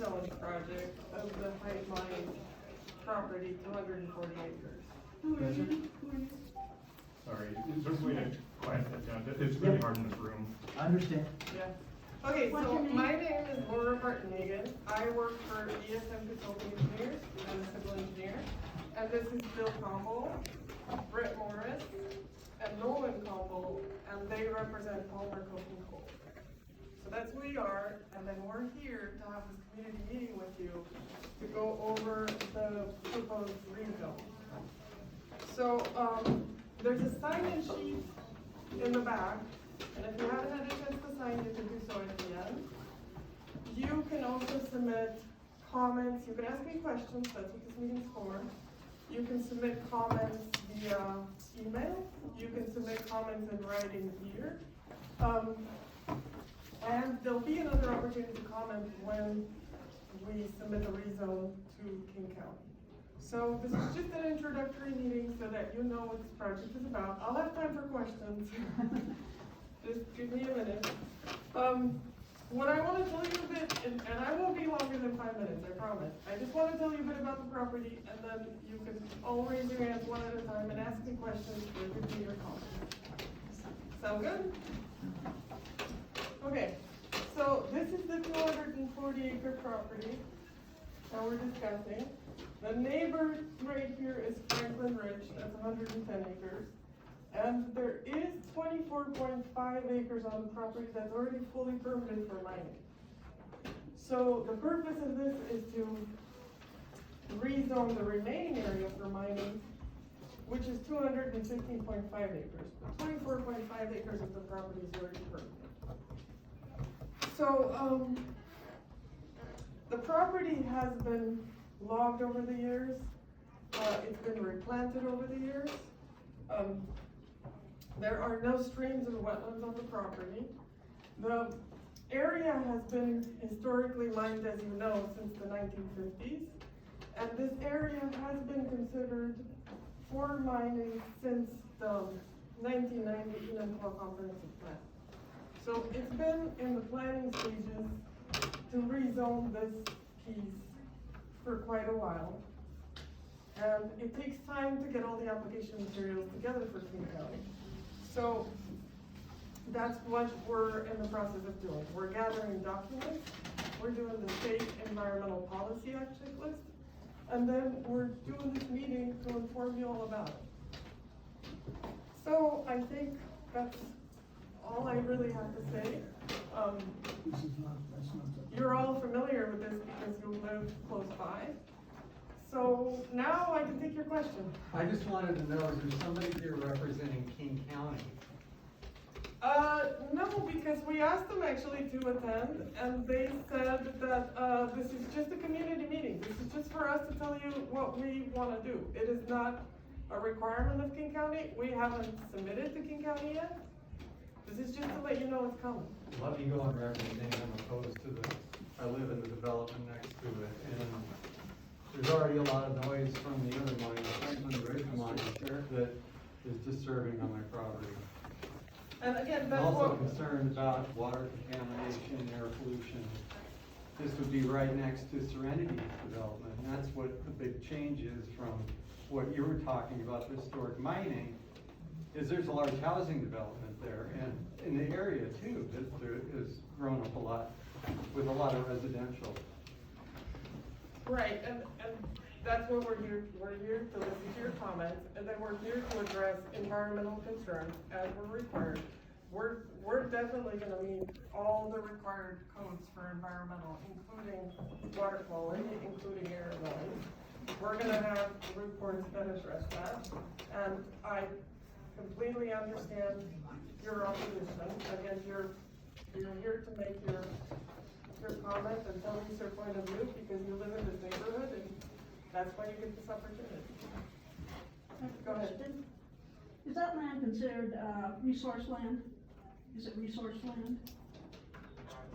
rezone project of the Hyde Mine property, 240 acres. Sorry, is there a way to quiet that down? It's really hard in this room. I understand. Yeah. Okay, What's so your name? my name is Laura Martin-Hagan. I work for ESM Consulting Engineers. I'm a civil engineer. And this is Bill Campbell, Brett Morris, and Nolan Campbell, and they represent Palmer Coking Coal. So that's who we are, and then we're here to have this community meeting with you to go over the proposed rezone. So, there's a sign-in sheet in the back, and if you haven't had a chance to sign, you can do so at the end. You can also submit comments, you can ask me questions, that's what this meeting's for. You can submit comments via email, you can submit comments in writing here. And there'll be another opportunity to comment when we submit the rezone to King County. So this is just an introductory meeting so that you know what this project is about. I'll have time for questions. Just give me a minute. What I want to tell you a bit, and I won't be longer than 5 minutes, I promise. I just want to tell you a bit about the property, and then you can all raise your hands one at a time and ask me questions or give me your comments. Sound good? Okay, so this is the 240 acre property that we're discussing. The neighbor right here is Franklin Ridge, that's 110 acres. And there is 24.5 acres on the property that's already fully permitted for mining. So the purpose of this is to rezone the remaining area for mining, which is 215.5 acres. 24.5 acres of the property is already permitted. So, the property has been logged over the years. It's been replanted over the years. There are no streams or wetlands on the property. The area has been historically mined, as you know, since the 1950s. And this area has been considered for mining since the 1990 Enumclaw Comprehensive Plan. So it's been in the planning stages to rezone this piece for quite a while. And it takes time to get all the application materials together for King County. So that's what we're in the process of doing. We're gathering documents, we're doing the State Environmental Policy Act checklist, and then we're doing this meeting to inform you all about it. So I think that's all I really have to say. You're all familiar with this because you live close by. So now I can take your question. I just wanted to know, is there somebody here representing King County? No, because we asked them actually to attend, and they said that this is just a community meeting. This is just for us to tell you what we want to do. It is not a requirement of King County. We haven't submitted to King County yet. This is just to let you know it's coming. Let me go on record saying I'm opposed to this. I live in the development next to it, and there's already a lot of noise from the other mine, the Franklin Ridge mine, that is disturbing on my property. And again, I'm that's also what. concerned about water contamination, air pollution. This would be right next to Serenity's development, and that's what the big change is from what you were talking about, the historic mining, is there's a large housing development there, and in the area too, that there is grown up a lot, with a lot of residential. Right, and that's what we're here. We're here to listen to your comments, and then we're here to address environmental concerns as we're required. We're definitely gonna meet all the required codes for environmental, including water quality, including air noise. We're gonna have reports that address that, and I completely understand your opposition. Again, you're here to make your comment and tell us your point of view because you live in this neighborhood and that's why you get this opportunity. Go ahead. Is that land considered resource land? Is it resource land?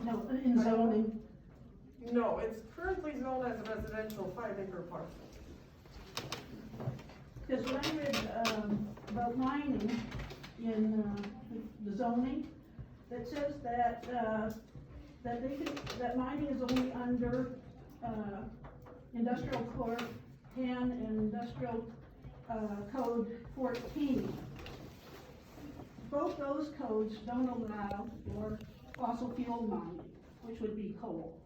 No, in zoning? No, it's currently zoned as a residential 5-acre parcel. Because when I read about mining in the zoning, that says that that mining is only under industrial court 10 and industrial, code 14. Both those codes don't allow for fossil fuel mining, which would be coal.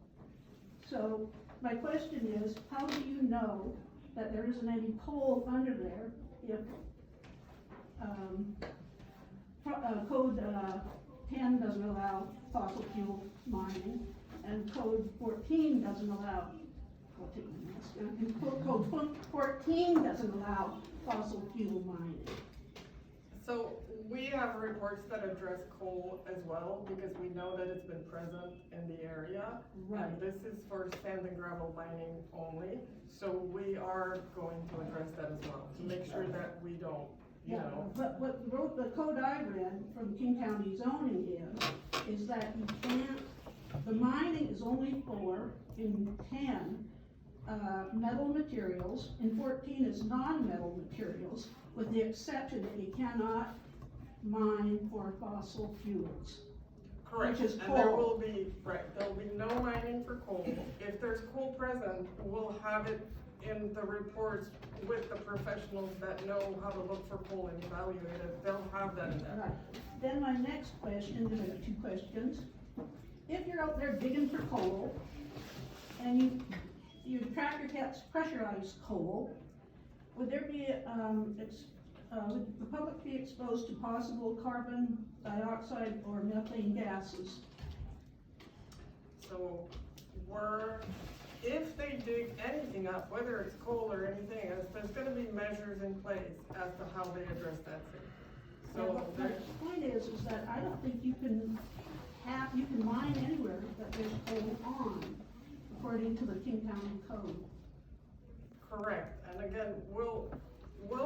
So my question is, how do you know that there isn't any coal under there if, code, 10 doesn't allow fossil fuel mining, and code 14 doesn't allow, code 14 doesn't allow fossil fuel mining. So we have reports that address coal as well, because we know that it's been present in the area. Right. And this is for sand and gravel mining only, so we are going to address that as well, to make sure that we don't, you know. But what the code I read from King County zoning is that you can't, the mining is only for, in 10, metal materials, in 14 is non-metal materials, with the exception that you cannot mine for fossil fuels. Correct, Which is and there coal. will be, right, there will be no mining for coal. If there's coal present, we'll have it in the reports with the professionals that know how to look for coal and evaluate it. They'll have that in there. Right. Then my next question, and I have 2 questions. If you're out there digging for coal, and your tractor gets pressurized coal, would there be, would the public be exposed to possible carbon dioxide or methane gases? So if they dig anything up, whether it's coal or anything else, there's gonna be measures in place as to how they address that safety. Yeah, So but there's, the point is that I don't think you can mine anywhere that there's coal on, according to the King County code. correct, and again, we'll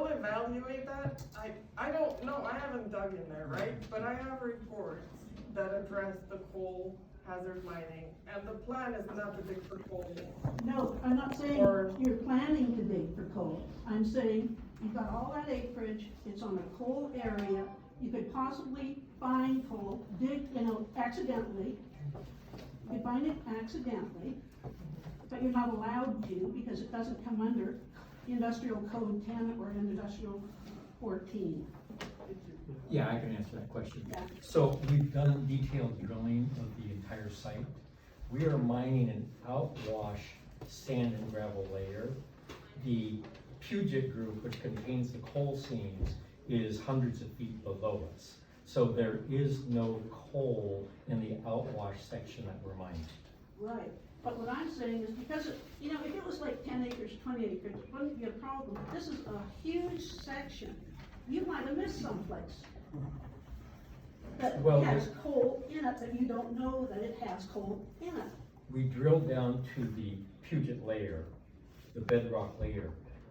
evaluate that. I don't know, I haven't dug in there, right? But I have reports that address the coal hazard mining, and the plan is not to dig for coal. No, I'm not saying Or- you're planning to dig for coal. I'm saying you've got all that acreage, it's on a coal area, you could possibly find coal, dig, accidentally. You could find it accidentally, but you're not allowed to because it doesn't come under Industrial Code 10 or Industrial 14. Yeah, I can answer that question. Yeah. So we've done detailed drilling of the entire site. We are mining an outwash sand and gravel layer. The Puget group, which contains the coal seams, is hundreds of feet below us. So there is no coal in the outwash section that we're mining. Right, but what I'm saying is because, if it was like 10 acres, 20 acres, it wouldn't be a problem. This is a huge section. You might have missed someplace that Well, has coal in it, that you don't know that it has coal in it. We drilled down to the Puget layer, the bedrock layer,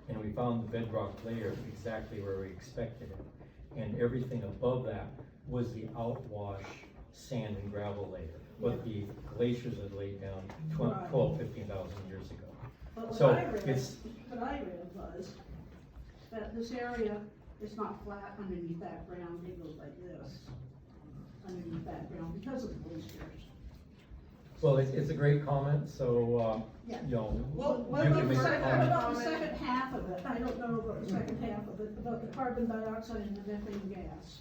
and we found the bedrock layer exactly where we expected it. And everything above that was the outwash sand and gravel layer, what the glaciers had laid down 12, 15,000 years ago. But So what I read was that this area is not flat underneath that ground, it goes like this, underneath that ground, because of the glaciers. Well, it's a great comment, so, Yeah. Well, you what can about make the a second What comment. about the second half of it? I don't know about the second half of it, about the carbon dioxide and the methane gas.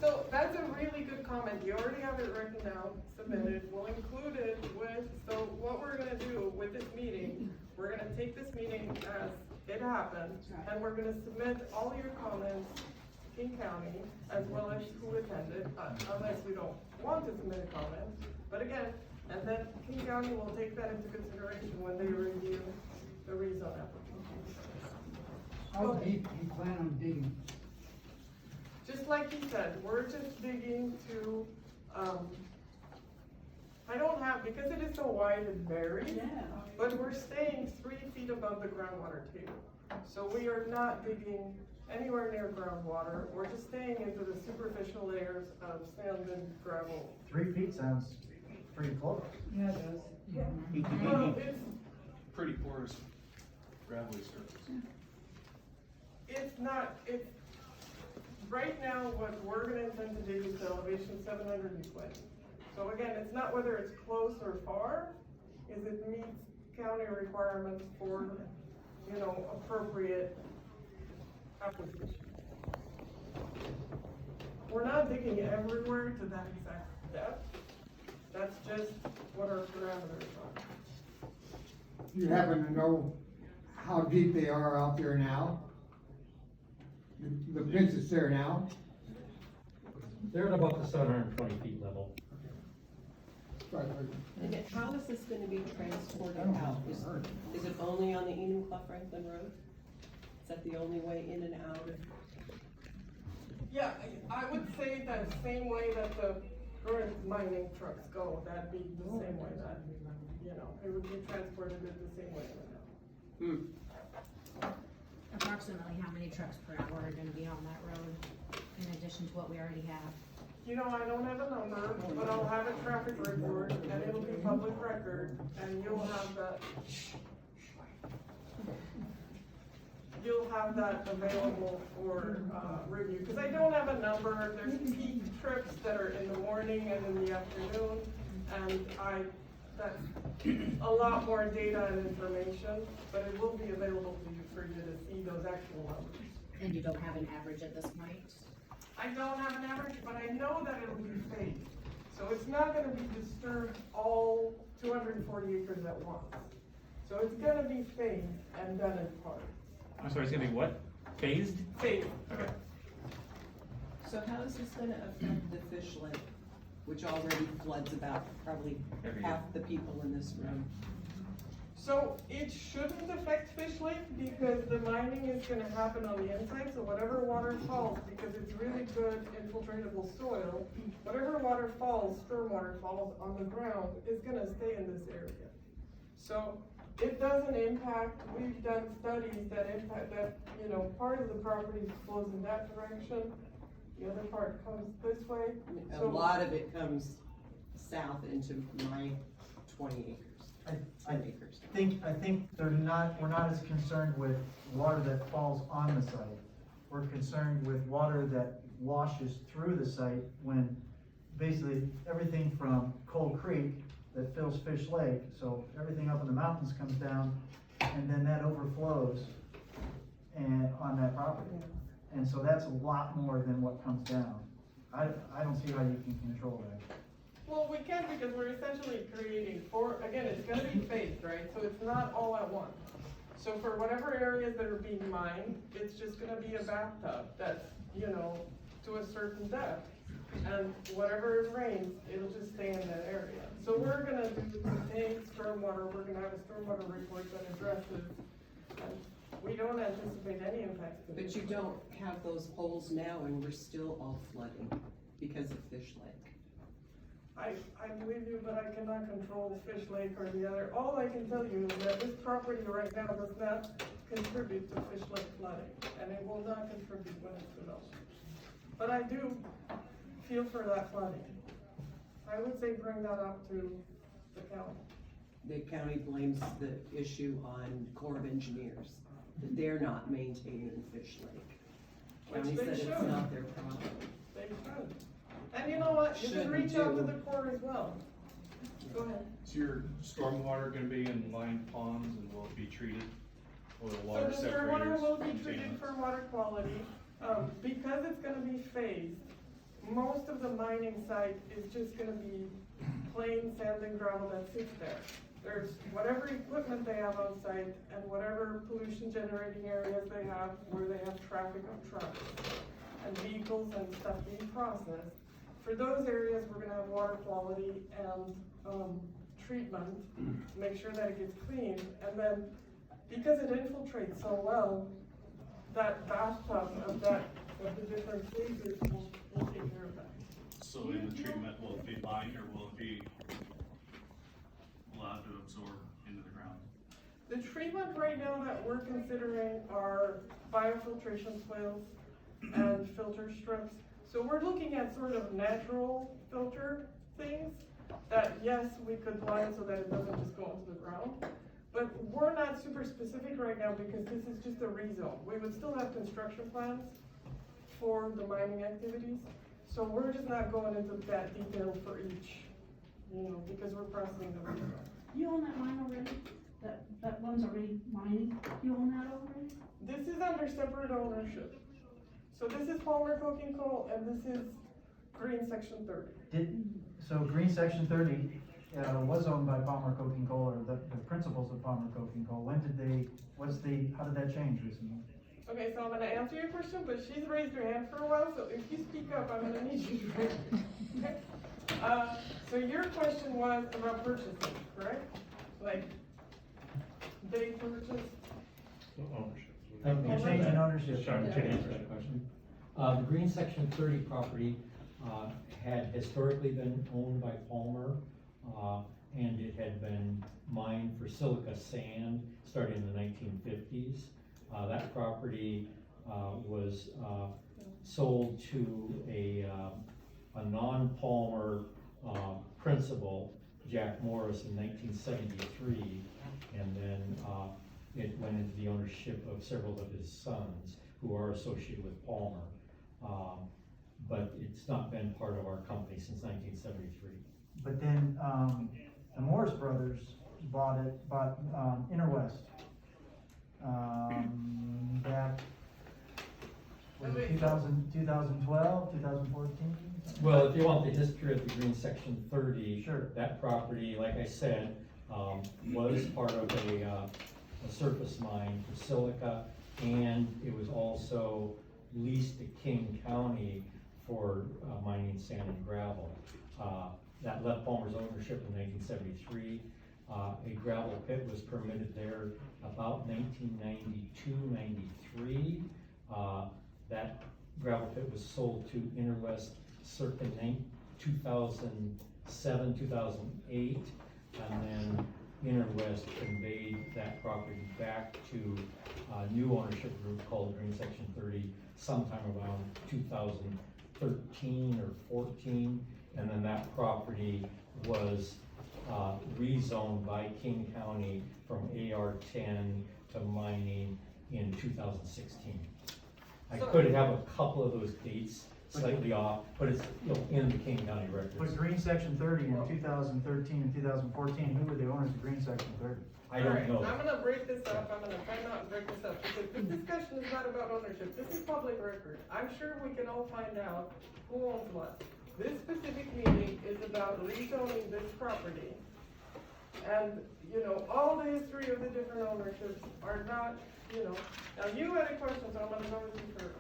So that's a really good comment. You already have it written down, submitted. We'll include it with, so what we're gonna do with this meeting, we're gonna take this meeting as it happened, and we're gonna submit all your comments to King County, as well as who attended, unless you don't want to submit a comment. But again, and then King County will take that into consideration when they review the rezone application. How deep do you plan on digging? Just like you said, we're just digging to, I don't have, because it is so wide, it varies. Yeah. But we're staying 3 feet above the groundwater table. So we are not digging anywhere near groundwater, we're just staying into the superficial layers of sand and gravel. 3 feet sounds pretty close. Yeah, it does. Well, it's, Pretty porous gravelly surface. it's not, it's, right now, what we're gonna intend to dig is the elevation 720. So again, it's not whether it's close or far, is it meets county requirements for, you know, appropriate application. We're not digging everywhere to that exact depth. That's just what our parameters are. You happen to know how deep they are out there now? The pits that's there now? They're at about the 720 feet level. Right, And how is this gonna be transported I don't out? know. Is it only on the Enumclaw Franklin Road? Is that the only way in and out of? Yeah, I would say that same way that the current mining trucks go, that'd be the same way that, you know, it would be transported in the same way. Approximately how many trucks per hour are gonna be on that road, in addition to what we already have? You know, I don't have a number, but I'll have a traffic report, and it'll be public record, and you'll have that. You'll have that available for, review, because I don't have a number, there's peak trips that are in the morning and in the afternoon, and that's a lot more data and information, but it will be available to you for you to see those actual numbers. And you don't have an average at this point? I don't have an average, but I know that it'll be phased. So it's not gonna be disturbed all 240 acres at once. So it's gonna be phased and done in parts. I'm sorry, it's gonna be what? Phased? Phased. Okay. So how is this gonna affect the fish lake, which already floods about probably Every half the people in this room? So it shouldn't affect Fish Lake because the mining is gonna happen on the inside, so whatever water falls, because it's really good infiltratable soil, whatever water falls, stormwater falls on the ground, is gonna stay in this area. So it doesn't impact, we've done studies that impact that, you know, part of the property flows in that direction, the other part comes this way. A So- lot of it comes south into my 20 acres. I 10 acres. I think we're not as concerned with water that falls on the site. We're concerned with water that washes through the site when basically everything from Coal Creek that fills Fish Lake, so everything up in the mountains comes down and then that overflows and on that property. And so that's a lot more than what comes down. I don't see how you can control that. Well, we can because we're essentially creating again, it's gonna be phased, right? So it's not all at once. So for whatever areas that are being mined, it's just gonna be a bathtub that's, you know, to a certain depth. And whatever it rains, it'll just stay in that area. So we're gonna do contained stormwater, we're gonna have a stormwater report that addresses, and we don't anticipate any impacts. to But this. you don't have those holes now and we're still all flooding because of Fish Lake. I believe you, but I cannot control Fish Lake or the other. All I can tell you is that this property right now does not contribute to Fish Lake flooding, and it will not contribute when it's developed. But I do feel for that flooding. I would say bring that up to the county. The county blames the issue on Corps of Engineers, that they're not maintaining Fish Lake. Which County they said it's should. not their problem. They should. And you know what, you can Shouldn't reach out to do. the Corps as well. Go ahead. Is your stormwater gonna be in lined ponds and will it be treated? Or the water So the separators? stormwater will be contain treated it? for water quality. Because it's gonna be phased, most of the mining site is just gonna be plain sand and gravel that sits there. There's whatever equipment they have on site and whatever pollution generating areas they have where they have traffic of trucks and vehicles and stuff being processed. For those areas, we're gonna have water quality and, treatment to make sure that it gets cleaned. And then, because it infiltrates so well, that bathtub of the different phases will take care of that. So in the treatment, will it be lined or will it be allowed to absorb into the ground? The treatment right now that we're considering are biofiltration swales and filter strips. So we're looking at sort of natural filter things that, yes, we could line so that it doesn't just go into the ground. But we're not super specific right now because this is just a rezone. We would still have construction plans for the mining activities. So we're just not going into that detail for each, you know, because we're processing the rezone. You own that mine already? That one's already mining, you own that already? This is under separate ownership. So this is Palmer Coking Coal and this is Green Section 30. So Green Section 30, was owned by Palmer Coking Coal, or the principals of Palmer Coking Coal. When did they, how did that change recently? Okay, so I'm gonna answer your question, but she's raised her hand for a while, so if you speak up, I'm gonna need you to raise your hand. Okay? So your question was about purchasing, correct? Like, they purchased, Ownership. A change in ownership. Just trying to To answer that question. The Green Section 30 property had historically been owned by Palmer, and it had been mined for silica sand starting in the 1950s. That property was sold to a non-Palmer principal, Jack Morris, in 1973, and then it went into the ownership of several of his sons who are associated with Palmer. But it's not been part of our company since 1973. But then, the Morris brothers bought Interwest. Back, was it 2012, 2014? Well, if you want the history of the Green Section 30. Sure. That property, like I said, was part of a surface mine for silica, and it was also leased to King County for mining sand and gravel. That left Palmer's ownership in 1973. A gravel pit was permitted there about 1992-93. That gravel pit was sold to Interwest circa 2007, 2008, and then Interwest conveyed that property back to a new ownership group called Green Section 30 sometime around 2013 or 14, and then that property was rezoned by King County from AR10 to mining in 2016. I could have a couple of those dates slightly off, but it's, in the King County records. But Green Section 30 in 2013 and 2014, who were the owners of Green Section 30? I don't know. I'm gonna break this up, I'm gonna try not to break this up, because this discussion is not about ownership, this is public record. I'm sure we can all find out who owns what. This specific meeting is about rezoning this property. And, all the history of the different ownerships are not, now you had a question, so I'm gonna go with you first.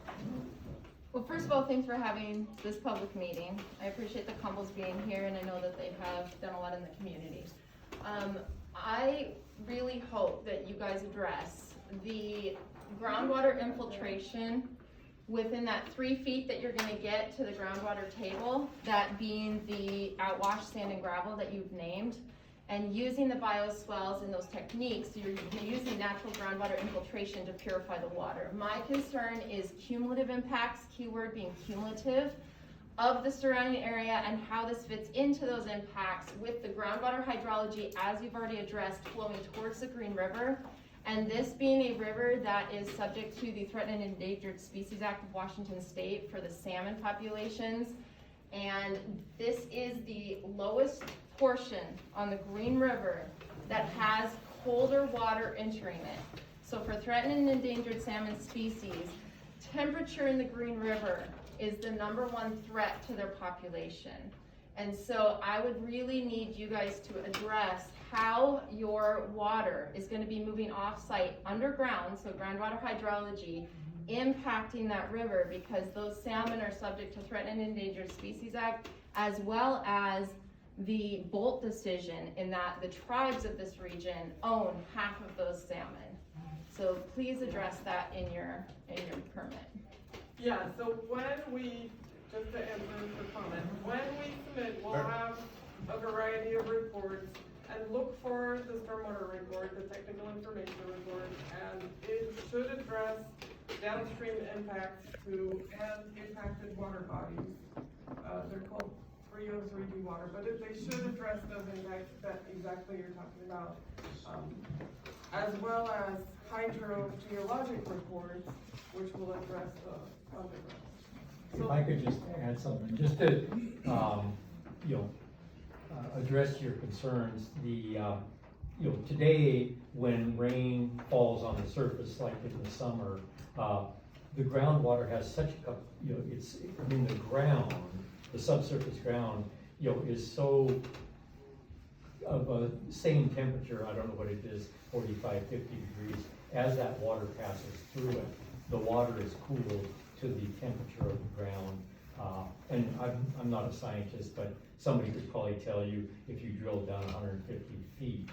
Well, first of all, thanks for having this public meeting. I appreciate the Cumbles being here, and I know that they have done a lot in the community. I really hope that you guys address the groundwater infiltration within that 3 feet that you're gonna get to the groundwater table, that being the outwash sand and gravel that you've named, and using the bioswales and those techniques, so you're using natural groundwater infiltration to purify the water. My concern is cumulative impacts, keyword being cumulative, of the surrounding area and how this fits into those impacts with the groundwater hydrology, as you've already addressed, flowing towards the Green River. And this being a river that is subject to the Threatened and Endangered Species Act of Washington State for the salmon populations. And this is the lowest portion on the Green River that has colder water entering it. So for threatened and endangered salmon species, temperature in the Green River is the #1 threat to their population. And so I would really need you guys to address how your water is going to be moving off-site underground, so groundwater hydrology, impacting that river, because those salmon are subject to Threatened and Endangered Species Act, as well as the Bolt decision, in that the tribes of this region own half of those salmon. So please address that in your permit. Yeah, so when we, just to answer the comment, when we submit, we'll have a variety of reports, and look for the stormwater report, the technical information report, and it should address downstream impacts to and impacted water bodies. They're called 303D water, but they should address those impacts that exactly you're talking about, as well as hydrogeologic reports, which will address the underground. If I could just add something, just to, address your concerns, the you know, today, when rain falls on the surface, like in the summer, the groundwater has such a, you know, it's, I mean, the ground, the subsurface ground, you know, is so of a same temperature, I don't know what it is, 45, 50 degrees, as that water passes through it, the water is cooled to the temperature of the ground. And I'm not a scientist, but somebody could probably tell you, if you drill down 150 feet,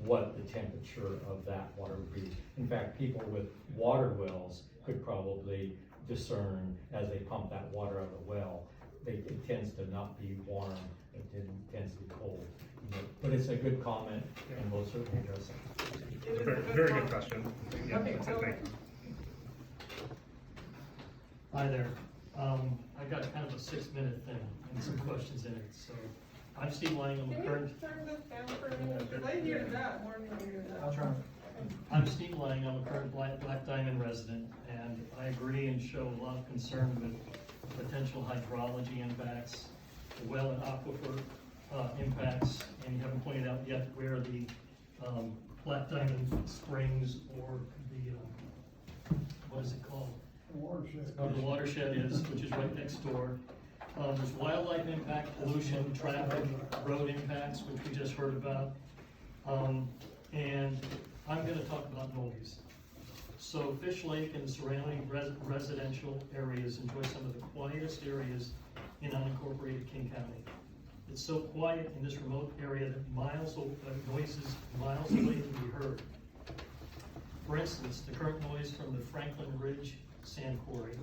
what the temperature of that water would be. In fact, people with water wells could probably discern as they pump that water out of the well. It tends to not be warm, it tends to be cold. But it's a good comment, and we'll certainly address it. It is a Very good comment. question. Yeah, Okay, so, thank you. Hi there. I got kind of a 6-minute thing and some questions in it, so. I'm Steve Lang, I'm a can current, you turn this down for a minute, because I hear that more than I hear that. I'll try. I'm Steve Lang, I'm a current Black Diamond resident, and I agree and show a lot of concern with potential hydrology impacts, well and aquifer impacts, and you haven't pointed out yet where the Black Diamond Springs or the, what is it called? The watershed is, which is right next door. There's wildlife impact, pollution, traffic, road impacts, which we just heard about. And I'm gonna talk about noise. So Fish Lake and surrounding residential areas enjoy some of the quietest areas in unincorporated King County. It's so quiet in this remote area that noises miles away can be heard. For instance, the current noise from the Franklin Ridge sand quarry,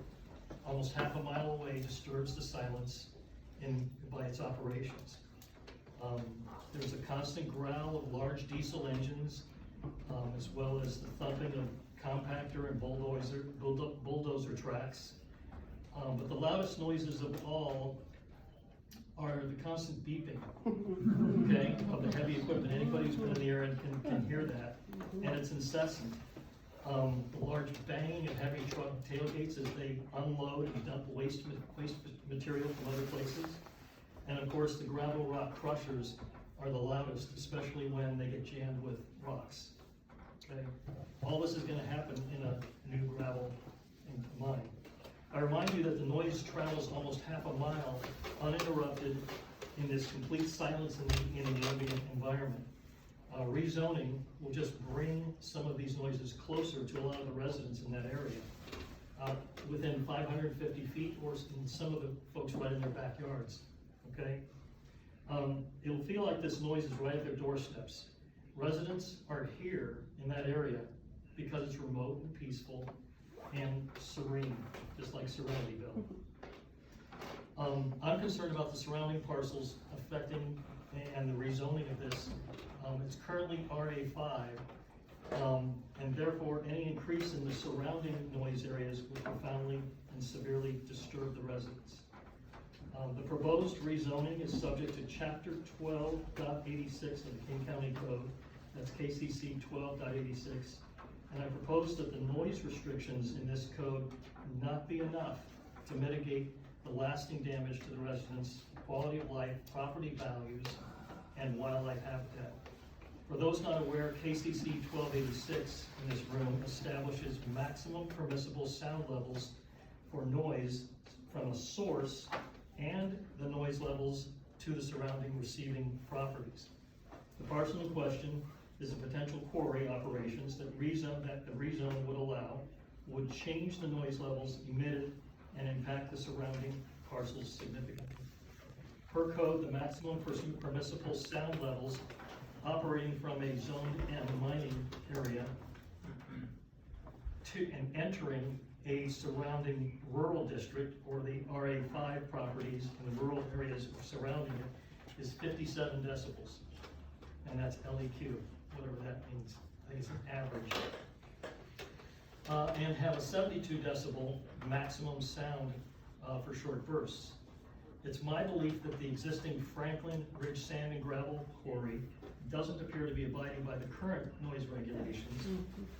almost half a mile away, disturbs the silence by its operations. There's a constant growl of large diesel engines, as well as the thumping of compactor and bulldozer tracks. But the loudest noises of all are the constant beeping, okay, of the heavy equipment. Anybody who's been in the area can hear that, and it's incessant. The large banging of heavy truck tailgates as they unload and dump waste material from other places. And of course, the gravel rock crushers are the loudest, especially when they get jammed with rocks. Okay? All this is gonna happen in a new gravel mine. I remind you that the noise travels almost half a mile uninterrupted in this complete silence in the ambient environment. Rezoning will just bring some of these noises closer to a lot of the residents in that area, within 550 feet, or in some of the folks right in their backyards, okay? It'll feel like this noise is right at their doorsteps. Residents are here in that area because it's remote and peaceful and serene, just like Serenityville. I'm concerned about the surrounding parcels affecting and the rezoning of this. It's currently RA5, and therefore any increase in the surrounding noise areas will profoundly and severely disturb the residents. The proposed rezoning is subject to Chapter 12.86 of the King County Code, that's KCC 12.86, and I propose that the noise restrictions in this code not be enough to mitigate the lasting damage to the residents' quality of life, property values, and wildlife habitat. For those not aware, KCC 1286 in this room establishes maximum permissible sound levels for noise from a source and the noise levels to the surrounding receiving properties. The parcel in question is a potential quarry operations that the rezone would allow, would change the noise levels emitted and impact the surrounding parcels significantly. Per code, the maximum permissible sound levels operating from a Zone M mining area and entering a surrounding rural district or the RA5 properties in the rural areas surrounding it is 57 decibels. And that's LEQ, whatever that means. I think it's an average. And have a 72 decibel maximum sound for short bursts. It's my belief that the existing Franklin Ridge Sand and Gravel Quarry doesn't appear to be abiding by the current noise regulations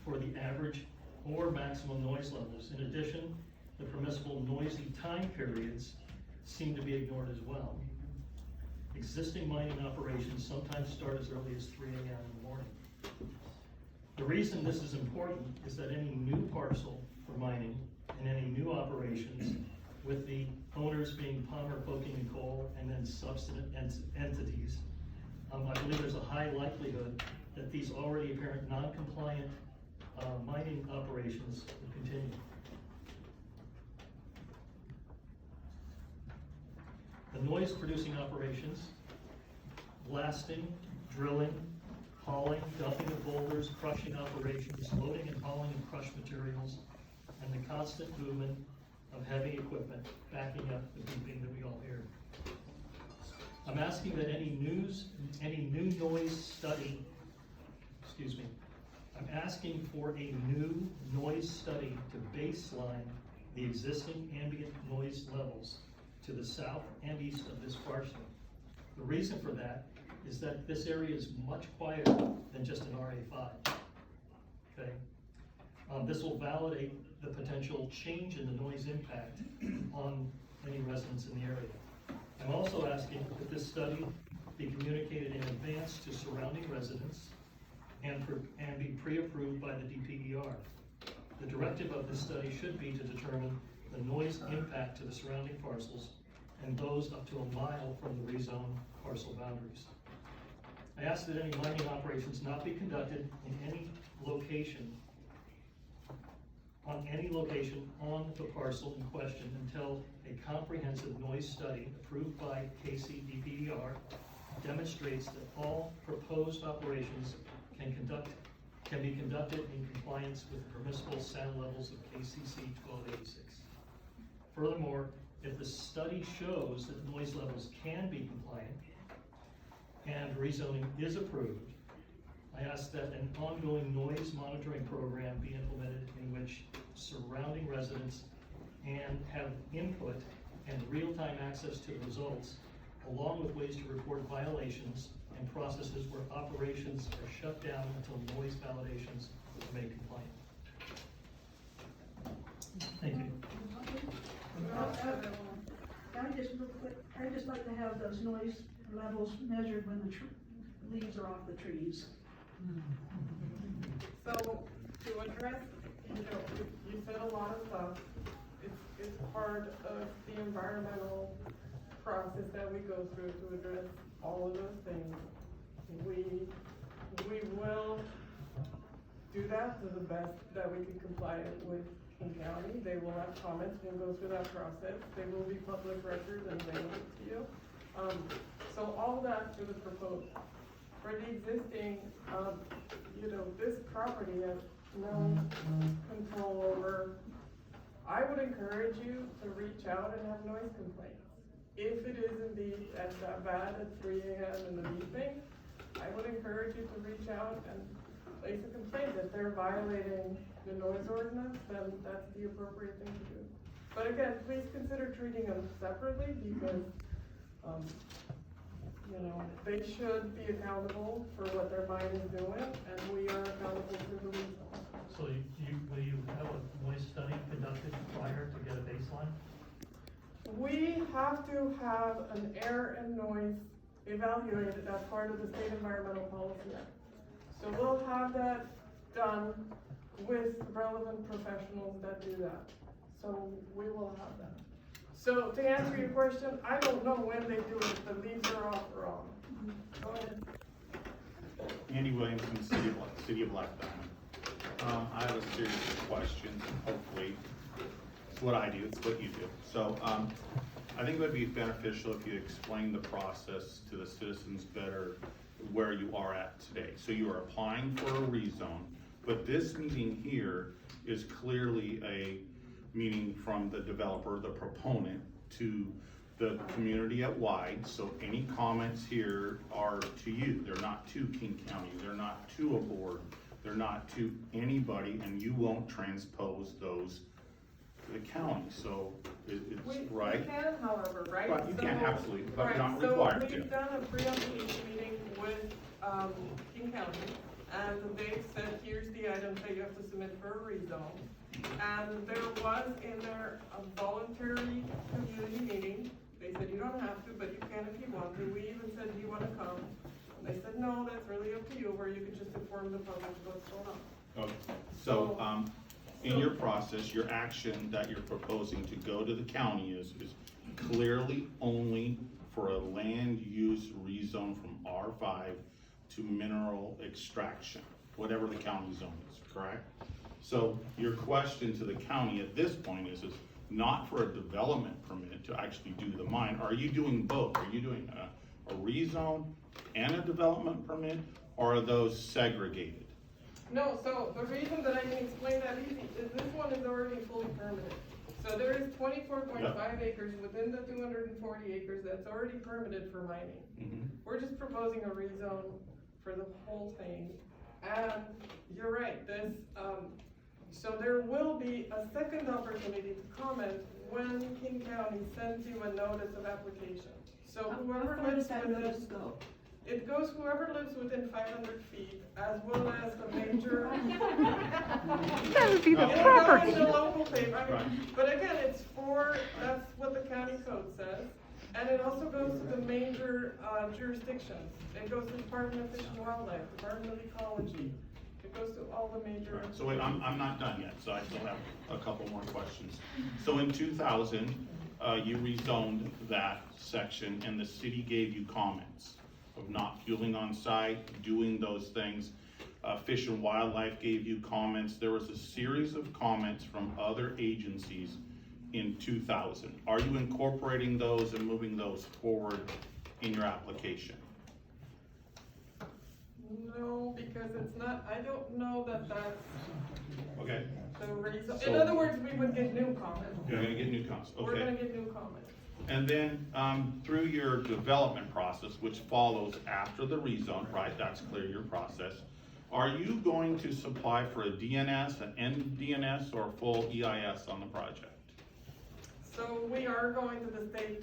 for the average or maximum noise levels. In addition, the permissible noisy time periods seem to be ignored as well. Existing mining operations sometimes start as early as 3 a.m. in the morning. The reason this is important is that any new parcel for mining and any new operations, with the owners being Palmer, Coking and Coal, and then substantive entities, I believe there's a high likelihood that these already apparent non-compliant mining operations will continue. The noise-producing operations, blasting, drilling, hauling, dumping of boulders, crushing operations, loading and hauling of crushed materials, and the constant movement of heavy equipment backing up the beeping that we all hear. I'm asking that any new noise study, I'm asking for a new noise study to baseline the existing ambient noise levels to the south and east of this parcel. The reason for that is that this area is much quieter than just an RA5, okay? This will validate the potential change in the noise impact on any residents in the area. I'm also asking that this study be communicated in advance to surrounding residents and be pre-approved by the DPER. The directive of this study should be to determine the noise impact to the surrounding parcels and those up to a mile from the rezone parcel boundaries. I ask that any mining operations not be conducted in any location on the parcel in question until a comprehensive noise study approved by KCDPER demonstrates that all proposed operations can be conducted in compliance with the permissible sound levels of KCC 1286. Furthermore, if the study shows that noise levels can be compliant and rezoning is approved, I ask that an ongoing noise monitoring program be implemented in which surrounding residents and have input and real-time access to the results, along with ways to report violations and processes where operations are shut down until noise validations are made compliant. Thank you. I'd just like to have those noise levels measured when the leaves are off the trees. So, to address, you said a lot of stuff. It's part of the environmental process that we go through to address all of those things. We will do that to the best that we can comply with King County. They will have comments, we'll go through that process. They will be public records and available to you. So all that for the proposed. For the existing, this property has no control over. I would encourage you to reach out and have noise complaints. If it is indeed that bad at 3 a.m. in the evening, I would encourage you to reach out and place a complaint. If they're violating the noise ordinance, then that's the appropriate thing to do. But again, please consider treating them separately because, they should be accountable for what their mine is doing, and we are accountable for the rezone. So will you have a noise study conducted prior to get a baseline? We have to have an air and noise evaluated as part of the State Environmental Policy Act. So we'll have that done with relevant professionals that do that. So we will have that. So to answer your question, I don't know when they do it, if the leaves are off or on. Go ahead. Andy Williamson, City of Black Diamond. I have a series of questions, and hopefully it's what I do, it's what you do. So I think it would be beneficial if you explain the process to the citizens better where you are at today. So you are applying for a rezone, but this meeting here is clearly a meeting from the developer, the proponent, to the community at wide. So any comments here are to you. They're not to King County. They're not to a board. They're not to anybody, and you won't transpose those to the county. So it's right. We can, however, right? But you can, absolutely, but right, not required so we've done a pre-application meeting with King County, and they've said, here's the items that you have to submit for a rezone. And there was in there a voluntary community meeting. They said you don't have to, but you can if you want to. We even said, do you want to come? They said, no, that's really up to you, or you could just inform the public what's going on. Okay, so, in your process, your action that you're proposing to go to the county is clearly only for a land use rezone from R5 to mineral extraction, whatever the county zone is, correct? So your question to the county at this point is not for a development permit to actually do the mine. Are you doing both? Are you doing a rezone and a development permit, or are those segregated? No, so the reason that I can explain that easy is this one is already fully permitted. So there is 24.5 acres within the 240 acres that's already permitted for mining. Mhm. We're just proposing a rezone for the whole thing. And you're right, this, so there will be a second opportunity to comment when King County sends you a notice of application. So whoever How far lives does that within, notice go? it goes whoever lives within 500 feet, as well as the major. That would be the It'll property. go in the local paper, I mean, Right. but again, it's for, that's what the county code says. And it also goes to the major jurisdictions. It goes to Department of Fish and Wildlife, Department of Ecology. It goes to all the major. Right, so wait, I'm not done yet, so I still have a couple more questions. So in 2000, you rezoned that section and the city gave you comments of not fueling on site, doing those things. Fish and Wildlife gave you comments. There was a series of comments from other agencies in 2000. Are you incorporating those and moving those forward in your application? No, because it's not, I don't know that that's Okay, the reason. So- In other words, we would get new comments. you're gonna get new comments, We're gonna okay. get new comments. And then, through your development process, which follows after the rezone, right, that's clear, your process, are you going to supply for a DNS, an NDNS, or a full EIS on the project? So we are going to the State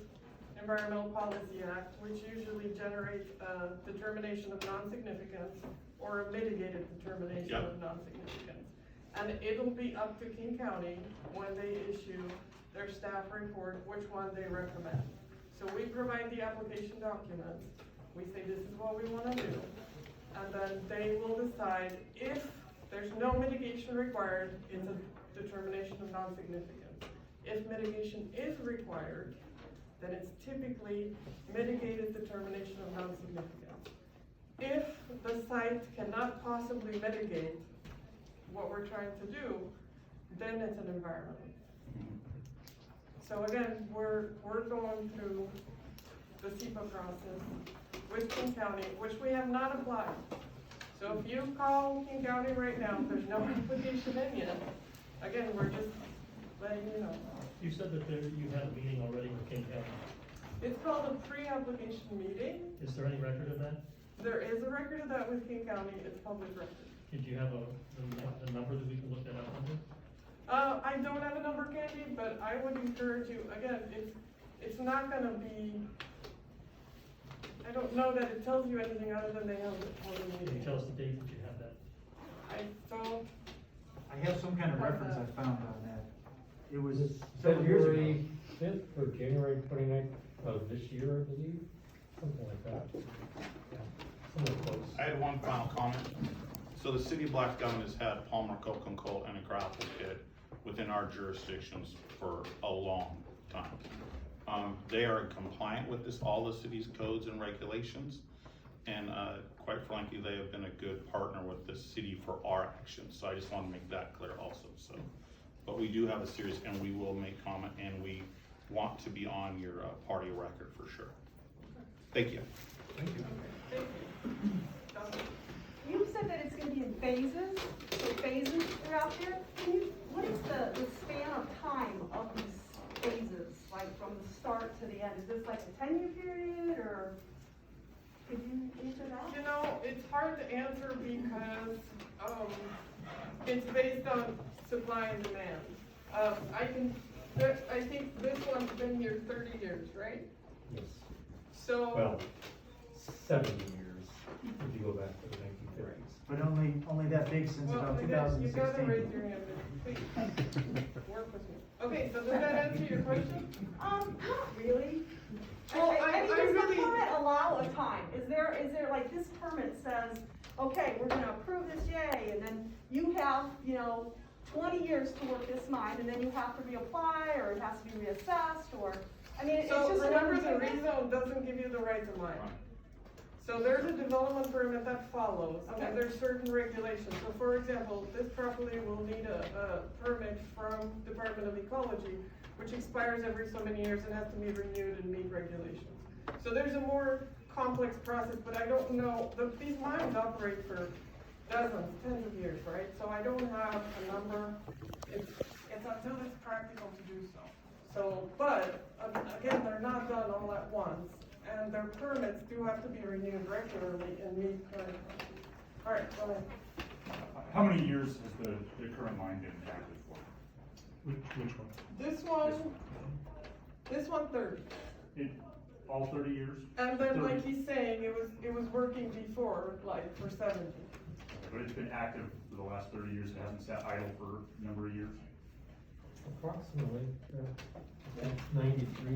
Environmental Policy Act, which usually generates a determination of non-significance or a mitigated determination Yep. of non-significance. And it'll be up to King County when they issue their staff report, which one they recommend. So we provide the application documents, we say this is what we wanna do, and then they will decide if there's no mitigation required, it's a determination of non-significance. If mitigation is required, then it's typically mitigated determination of non-significance. If the site cannot possibly mitigate what we're trying to do, then it's an environmental. So again, we're going through the SEPA process with King County, which we have not applied. So if you call King County right now, there's no application in yet. Again, we're just letting you know. You said that you had a meeting already with King County. It's called a pre-application meeting. Is there any record of that? There is a record of that with King County, it's public record. Did you have a number that we can look that up under? I don't have a number, Candy, but I would encourage you, again, it's not gonna be, I don't know that it tells you anything other than they have a Can you meeting. tell us the date that you have that? I don't, I have some kind of reference I found on that. It was several years ago. February 5th or January 29th of this year, I believe, something like that. Yeah, somewhere close. I had one final comment. So the city of Blackstone has had Palmer Coke and Coal and a grapple pit within our jurisdictions for a long time. They are compliant with this, all the city's codes and regulations. And, quite frankly, they have been a good partner with the city for our actions. So I just want to make that clear also, so. But we do have a series and we will make comment and we want to be on your, party record for sure. Thank you. Thank you. thank you. You said that it's gonna be in phases, so phases throughout there. What is the span of time of these phases, like from the start to the end? Is this like a 10-year period, or could you answer that? You know, it's hard to answer because, it's based on supply and demand. I think this one's been here 30 years, right? Yes. So. Well, 70 years, if you go back to the 1950s. But only that big since Well, about you 2016. gotta raise your hand, please. Work with me. Okay, so does that answer your question? Not really. Well, I mean, I does the really- permit allow a time? Is there like, this permit says, okay, we're gonna approve this, yay, and then you have, 20 years to work this mine, and then you have to reapply, or it has to be reassessed, or, I mean, it's So just. remember, the rezone doesn't give you the right to mine. So there's a development permit that follows, Okay. and there's certain regulations. So for example, this property will need a permit from Department of Ecology, which expires every so many years and has to be renewed and meet regulations. So there's a more complex process, but I don't know, these mines operate for dozens, tens of years, right? So I don't have a number. It's until it's practical to do so. So, but, again, they're not done all at once, and their permits do have to be renewed regularly and meet current. All right, go ahead. How many years has the current line been active for? Which one? This one 30. All 30 years? And then, 30. like he's saying, it was working before, like, for 70. But it's been active for the last 30 years, it hasn't sat idle for a number of years? Approximately, 93,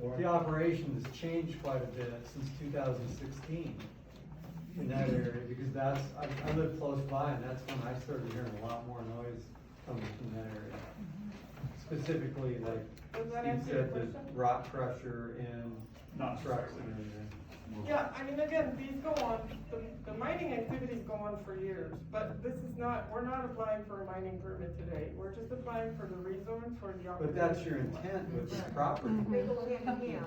94. The operation has changed quite a bit since 2016 in that area, because I live close by, and that's when I started hearing a lot more noise coming from that area. Specifically, like, Does that you answer your said, the question? rock crusher and Not trucks necessarily. and everything. Yeah, I mean, again, these go on, the mining activities go on for years, but this is not, we're not applying for a mining permit today. We're just applying for the rezone for the operation. But that's your intent with this property. They go hand in hand.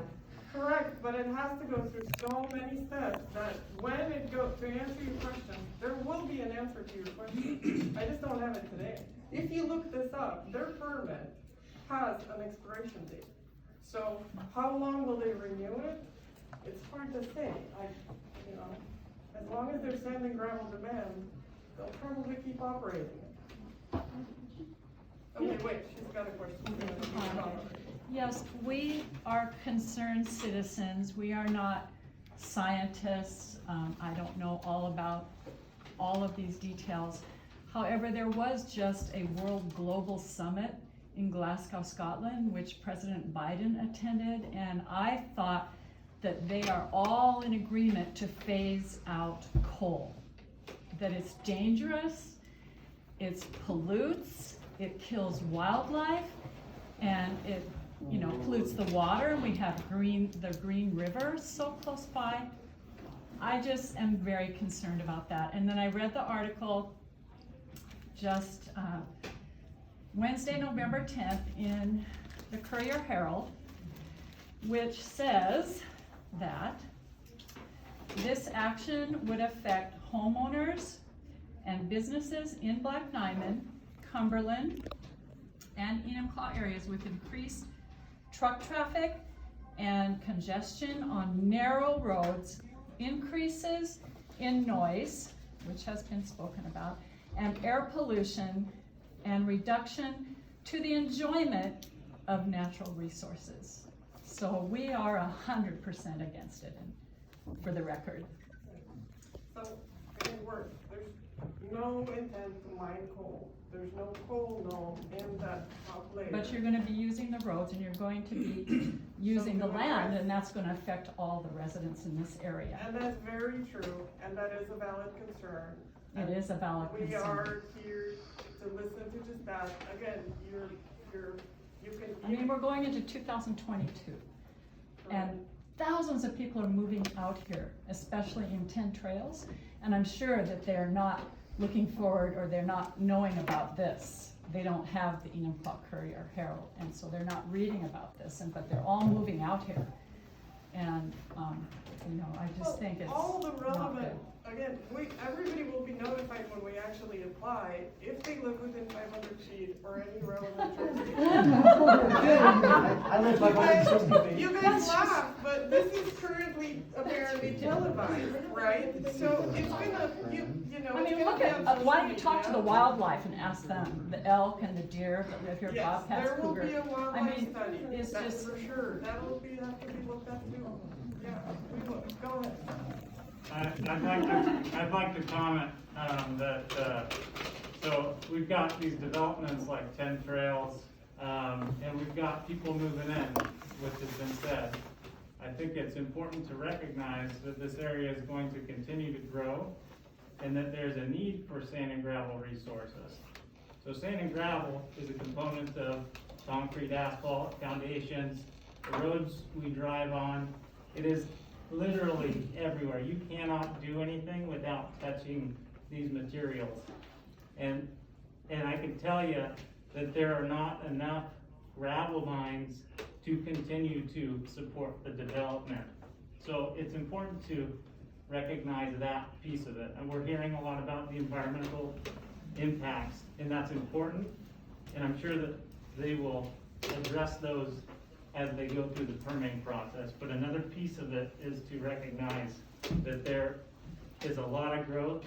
Correct, but it has to go through so many steps that when it goes, to answer your question, there will be an answer to your question. I just don't have it today. If you look this up, their permit has an expiration date. So how long will they renew it? It's hard to say. As long as there's sand and gravel demand, they'll probably keep operating it. Okay, wait, she's got a question. Yes, we are concerned citizens. We are not scientists. I don't know all about all of these details. However, there was just a World Global Summit in Glasgow, Scotland, which President Biden attended, and I thought that they are all in agreement to phase out coal. That it's dangerous, it pollutes, it kills wildlife, and it, pollutes the water. We have the Green River so close by. I just am very concerned about that. And then I read the article just Wednesday, November 10th in the Courier-Herald, which says that this action would affect homeowners and businesses in Black Diamond, Cumberland, and Enumclaw areas with increased truck traffic and congestion on narrow roads, increases in noise, which has been spoken about, and air pollution, and reduction to the enjoyment of natural resources. So we are 100% against it, for the record. So, there's no intent to mine coal. There's no coal known in that top layer. But you're gonna be using the roads, and you're going to be using the land, and that's gonna affect all the residents in this area. And that's very true, and that is a valid concern. It is a valid We concern. are here to listen to just that. Again, you can. I mean, we're going into 2022, and thousands of people are moving out here, especially in 10 Trails, and I'm sure that they're not looking forward, or they're not knowing about this. They don't have the Enumclaw Courier-Herald, and so they're not reading about this, but they're all moving out here. And, I just think it's all the not relevant, good. again, everybody will be notified when we actually apply, if they live within 500 feet or any relevant jurisdiction. I live 560 feet. You guys laugh, but this is currently apparently televised, right? So it's gonna, I mean, look at, why don't you talk to the wildlife and ask them, the elk and the deer that live here, Yes, bobcats, there will cougar. be a I wildlife mean, study, it's that's just, for sure. That'll have to be looked at too. Yeah, we will. Go ahead. I'd like to comment, so we've got these developments like 10 Trails, and we've got people moving in, which has been said. I think it's important to recognize that this area is going to continue to grow and that there's a need for sand and gravel resources. So sand and gravel is a component of concrete, asphalt, foundations, the roads we drive on. It is literally everywhere. You cannot do anything without touching these materials. And I can tell you that there are not enough gravel mines to continue to support the development. So it's important to recognize that piece of it. And we're hearing a lot about the environmental impacts, and that's important. And I'm sure that they will address those as they go through the permitting process. But another piece of it is to recognize that there is a lot of growth,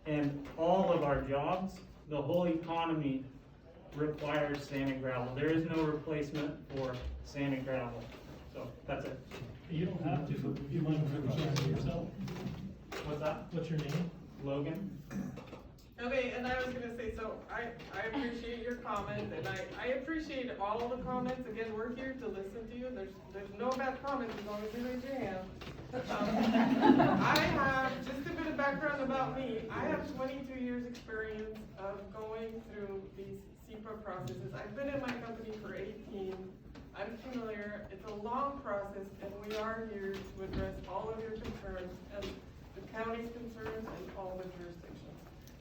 and all of our jobs, the whole economy requires sand and gravel. There is no replacement for sand and gravel. So that's it. You don't have to, but would you mind representing yourself? What's that? What's your name? Logan? Okay, and I was gonna say, so I appreciate your comment, and I appreciate all the comments. Again, we're here to listen to you. There's no bad comments as long as you raise your hand. I have just a bit of background about me. I have 22 years experience of going through these CEPA processes. I've been in my company for 18. I'm familiar. It's a long process, and we are here to address all of your concerns and the county's concerns and all the jurisdictions.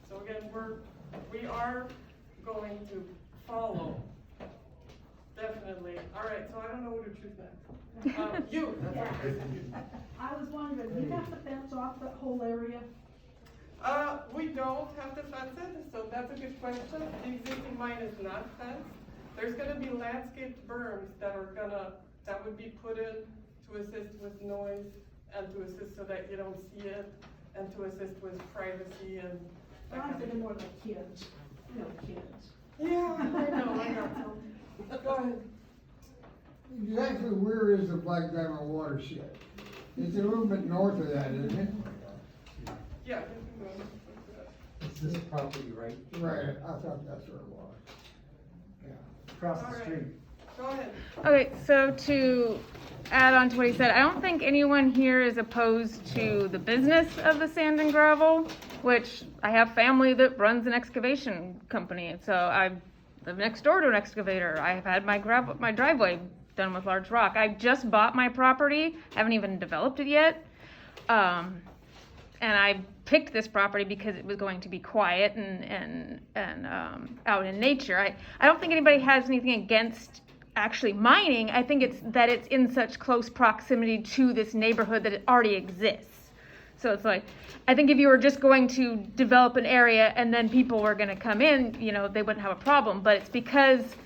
So again, we are going to follow, definitely. All right, so I don't know who to choose next. You. I was wondering, do you have to fence off that whole area? We don't have to fence it, so that's a good question. The existing mine is not fenced. There's gonna be landscaped berms that would be put in to assist with noise and to assist so that you don't see it and to assist with privacy and that I'm kind of thinking more like kids, kids. Yeah, I know, I got some. Go ahead. Exactly where is the Black Diamond watershed? It's a little bit north of that, isn't it? Yeah. Is this property right? Right, I thought that's where it was. Yeah. Across All the right. street. Go ahead. Okay, so to add on to what he said, I don't think anyone here is opposed to the business of the sand and gravel, which I have family that runs an excavation company, so I live next door to an excavator. I've had my driveway done with large rock. I just bought my property, haven't even developed it yet. And I picked this property because it was going to be quiet and out in nature. I don't think anybody has anything against actually mining. I think it's that it's in such close proximity to this neighborhood that it already exists. So it's like, I think if you were just going to develop an area and then people were gonna come in, they wouldn't have a problem. But it's because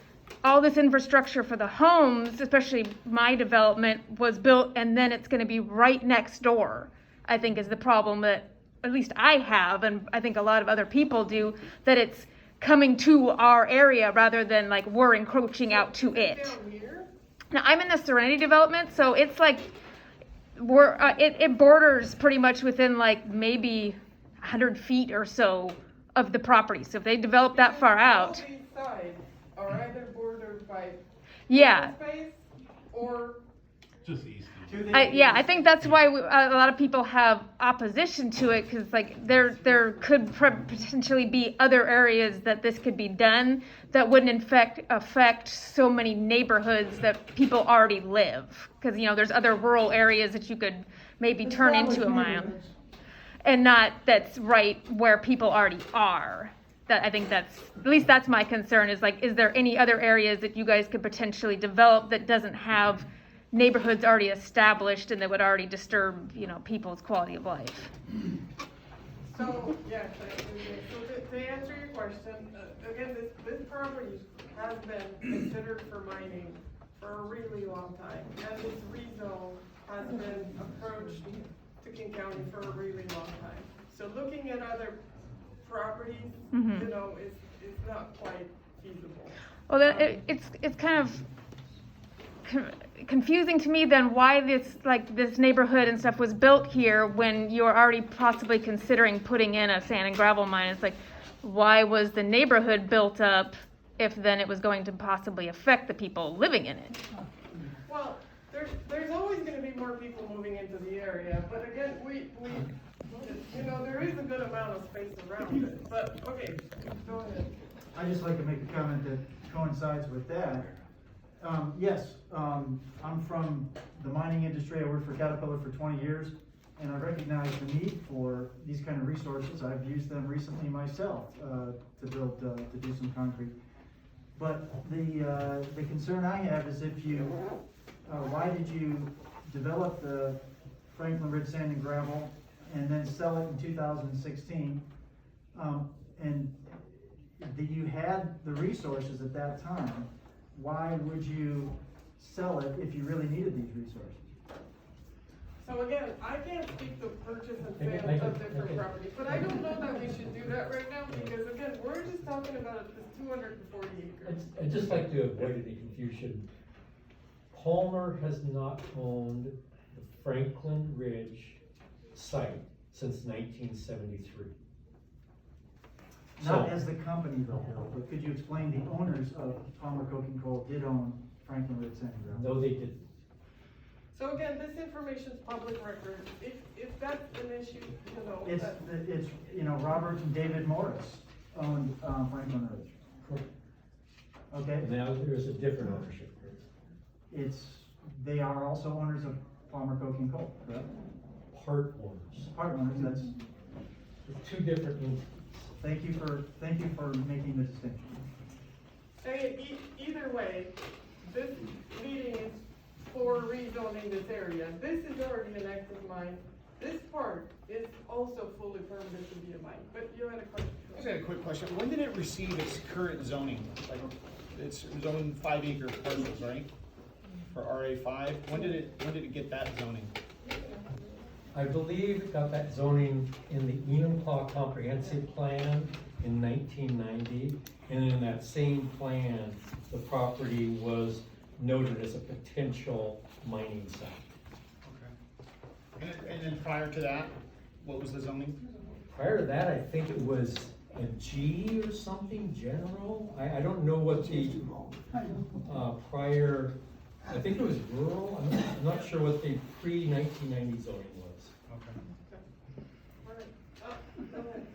all this infrastructure for the homes, especially my development, was built and then it's gonna be right next door, I think is the problem that at least I have, and I think a lot of other people do, that it's coming to our area rather than like we're encroaching out to it. Down here? Now, I'm in the Serenity development, so it's like, it borders pretty much within like maybe 100 feet or so of the property. So if they develop that far out. All these sides are either bordered by Yeah. open space or Just east. I think that's why a lot of people have opposition to it, because like there could potentially be other areas that this could be done that wouldn't affect so many neighborhoods that people already live, because there's other rural areas that you could maybe turn into a mile, and not that's right where people already are. That I think at least that's my concern, is like, is there any other areas that you guys could potentially develop that doesn't have neighborhoods already established and that would already disturb, people's quality of life? so, yes, so to answer your question, again, this property has been considered for mining for a really long time, and this rezone has been approached to King County for a really long time. So looking at other properties, is not quite feasible. Well, it's kind of confusing to me then why this neighborhood and stuff was built here when you're already possibly considering putting in a sand and gravel mine. It's like, why was the neighborhood built up if then it was going to possibly affect the people living in it? Well, there's always gonna be more people moving into the area, but again, you know, there is a good amount of space around it, but, okay, go ahead. I'd just like to make a comment that coincides with that. Yes, I'm from the mining industry. I worked for Caterpillar for 20 years, and I recognize the need for these kind of resources. I've used them recently myself to build, to do some concrete. But the concern I have is if you, why did you develop the Franklin Ridge Sand and Gravel and then sell it in 2016? And you had the resources at that time. Why would you sell it if you really needed these resources? So again, I can't speak to purchase and sale of different properties, but I don't know that we should do that right now, because again, we're just talking about this 240 acres. I'd just like to avoid any confusion. Palmer has not owned the Franklin Ridge site since 1973. Not as the company though, Bill, but could you explain the owners of Palmer Coking Coal did own Franklin Ridge Sand and Gravel? No, they didn't. So again, this information's public record. If that's an issue, you know. It's, you know, Robert and David Morris owned Franklin Ridge. Correct. Okay? Now there's a different ownership group. They are also owners of Palmer Coking Coal, correct? Part owners. Part owners, that's, Two different entities. thank you for making the distinction. Either way, this meeting is for rezoning this area. This is already an active mine. This part is also fully permitted to be a mine, but you had a question. I just had a quick question. When did it receive its current zoning? Like, it's zoned 5 acre parcels, right? For RA5. When did it get that zoning? I believe it got that zoning in the Enumclaw Comprehensive Plan in 1990, and in that same plan, the property was noted as a potential mining site. Okay. And then prior to that, what was the zoning? Prior to that, I think it was a G or something, general. I don't know what the prior, I think it was rural. I'm not sure what the pre-1990 zoning was.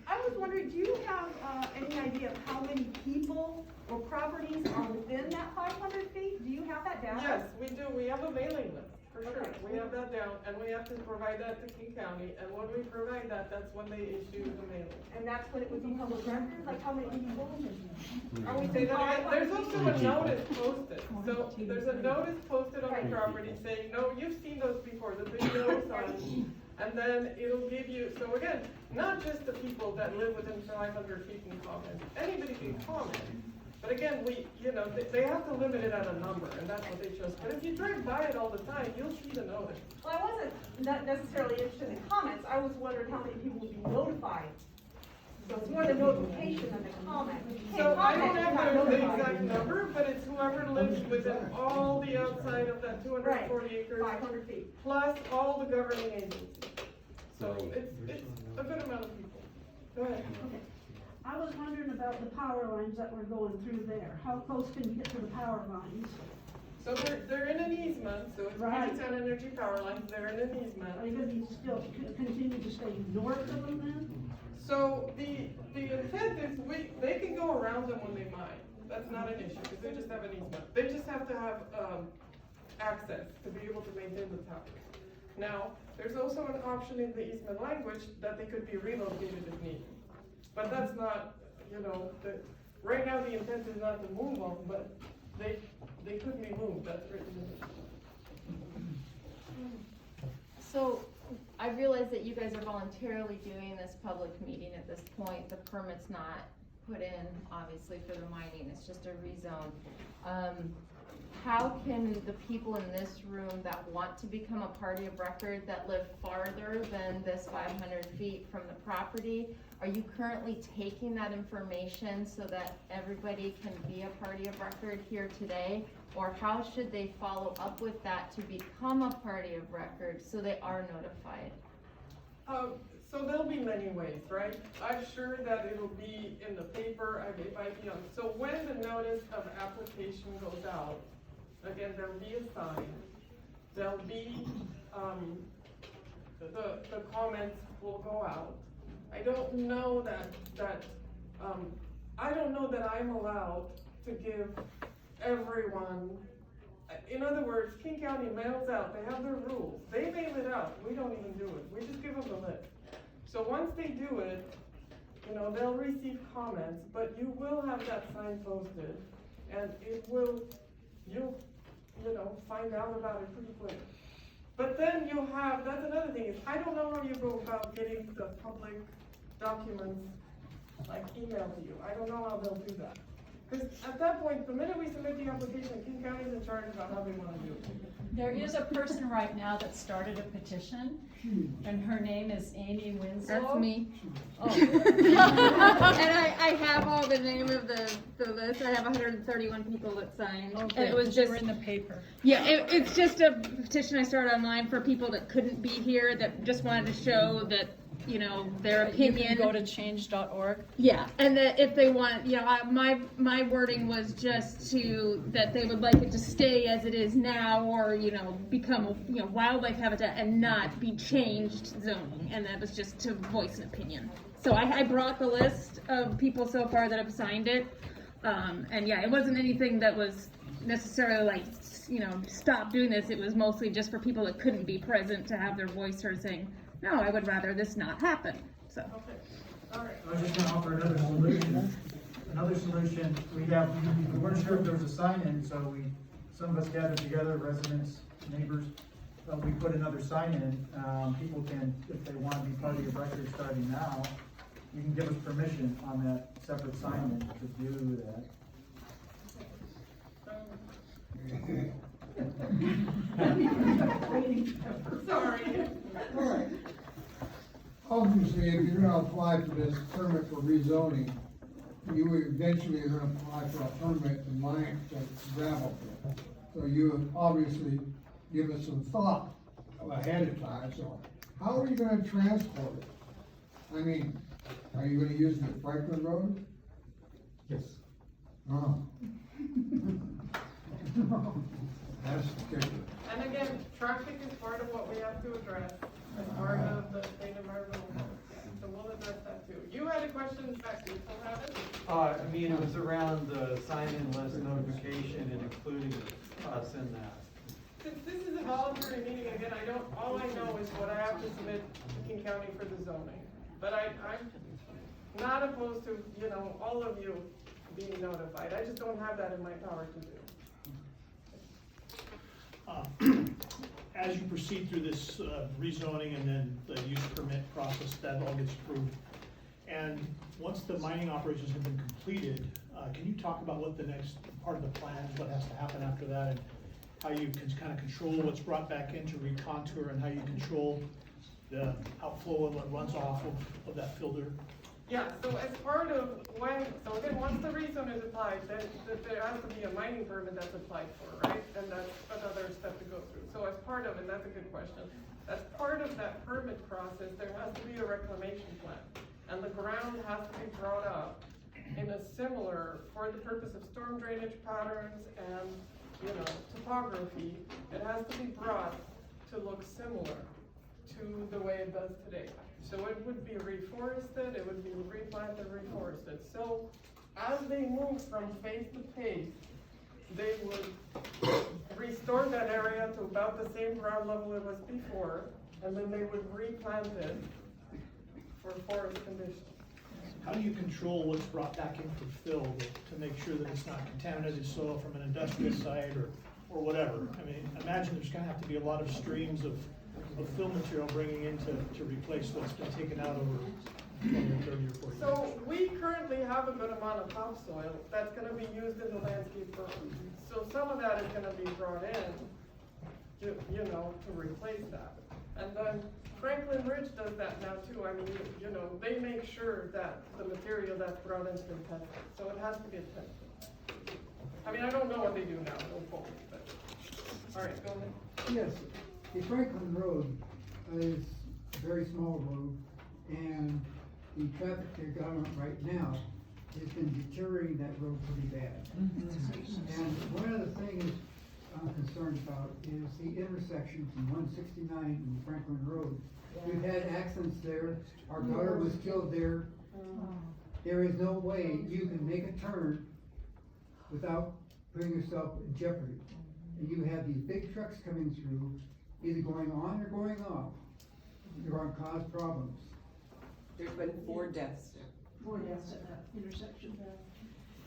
I was wondering, do you have any idea of how many people or properties are within that 500 feet? Do you have that down? Yes, we do. We have a mailing list, for sure. Okay. We have that down, and we have to provide that to King County, and when we provide that, that's when they issue the mailing. And that's when it would be public record, like how many people? Are we saying that again? There's also a notice posted, so there's a notice posted on the property saying, no, you've seen those before, the video signs. And then it'll give you, so again, not just the people that live within 500 feet can comment, anybody can comment. But again, they have to limit it at a number, and that's what they chose. But if you drive by it all the time, you'll see the notice. Well, I wasn't not necessarily interested in the comments, I was wondering how many people would be notified. So it's more the notification than the comment. You can't So I don't comment if have you're not the notified. exact number, but it's whoever lives within all the outside of that 240 acres. 500 feet. Plus all the governing agencies. So it's a good amount of people. Go ahead. Okay. I was wondering about the power lines that were going through there. How close can you get to the power lines? So they're in an easement, so it's Right. PCC energy power lines, they're in an easement. Are you gonna be still continue to stay north of them then? So the intent is they can go around them when they mine. That's not an issue, because they just have an easement. They just have to have, access to be able to maintain the towers. Now, there's also an option in the easement language that they could be relocated if needed. But that's not, right now the intent is not to move them, but they could be moved, that's written in it. So I realize that you guys are voluntarily doing this public meeting at this point. The permit's not put in, obviously, for the mining, it's just a rezone. How can the people in this room that want to become a party of record that live farther than this 500 feet from the property, are you currently taking that information so that everybody can be a party of record here today? Or how should they follow up with that to become a party of record so they are notified? So there'll be many ways, right? I'm sure that it'll be in the paper, it might be on, so when the notice of application goes out, again, there'll be a sign, there'll be, the comments will go out. I don't know I don't know that I'm allowed to give everyone, in other words, King County mails out, they have their rules, they mail it out, we don't even do it, we just give them the list. So once they do it, you know, they'll receive comments, but you will have that sign posted, and you'll, you know, find out about it pretty quick. But then you'll have, that's another thing, is I don't know how you go about getting the public documents, like, emailed to you. I don't know how they'll do that. Because at that point, the minute we submit the application, King County's in charge about how they wanna do it. There is a person right now that started a petition, and her name is Amy Winslow. That's me. Oh. And I have all the name of the list. I have 131 people that signed. Okay, And it was you just were in the paper. Yeah, it's just a petition I started online for people that couldn't be here, that just wanted to show that, you know, their opinion. You can go to change.org. Yeah, and that if they want, you know, my wording was just that they would like it to stay as it is now, or, you know, become, you know, wildlife habitat and not be changed zoning, and that was just to voice an opinion. So I brought the list of people so far that have signed it, and yeah, it wasn't anything that was necessarily like, you know, stop doing this. It was mostly just for people that couldn't be present to have their voice heard, saying, no, I would rather this not happen, so. Okay, all right. I was just gonna offer another solution. Another solution, we weren't sure if there was a sign-in, so some of us gathered together, residents, neighbors, we put another sign in. People can, if they want to be part of your record starting now, you can give us permission on that separate sign-in to do that. Sorry. All right. Obviously, if you're gonna apply for this permit for rezoning, you eventually are gonna apply for a permit to mine the gravel pit. So you obviously give us some thought ahead of time, so how are you gonna transport it? I mean, are you gonna use the Franklin Road? Yes. Oh. That's good. And again, traffic is part of what we have to address as part of the state environmental code. So we'll address that too. You had a question back, do you still have it? I mean, it was around the sign-in list notification and including us in that. Since this is a voluntary meeting, again, all I know is what I have to submit to King County for the zoning. But I'm not opposed to, you know, all of you being notified. I just don't have that in my power to do. As you proceed through this rezoning and then the use permit process, that all gets approved. And once the mining operations have been completed, can you talk about what the next part of the plan is, what has to happen after that, and how you can kind of control what's brought back in to recontour, and how you control the outflow and what runs off of that filter? Yeah, so as part of so again, once the rezone is applied, then there has to be a mining permit that's applied for, right? And that's another step to go through. So as part of, and that's a good question, as part of that permit process, there has to be a reclamation plan. And the ground has to be brought up in a similar, for the purpose of storm drainage patterns and, you know, topography, it has to be brought to look similar to the way it does today. So it would be reforested, it would be replanted, reforested. So as they move from phase to phase, they would restore that area to about the same ground level it was before, and then they would replant it for forest conditions. How do you control what's brought back in for fill to make sure that it's not contaminated soil from an industrial site or whatever? I mean, imagine there's gonna have to be a lot of streams of fill material bringing in to replace what's been taken out over 20 or 30 or 40 years. So we currently have a good amount of topsoil that's gonna be used in the landscape berm. So some of that is gonna be brought in, you know, to replace that. And then Franklin Ridge does that now too. I mean, you know, they make sure that the material that's brought in has been tested. So it has to be tested. I mean, I don't know what they do now, no fault, but, all right, go ahead. Yes, the Franklin Road is a very small road, and the traffic they've got on it right now has been deteriorating that road pretty bad. And one of the things, I'm concerned about is the intersection from 169 and Franklin Road. We've had accidents there, our daughter was killed there. There is no way you can make a turn without putting yourself in jeopardy. And you have these big trucks coming through, either going on or going off. You're gonna cause problems. There's been 4 deaths there. 4 deaths at that intersection.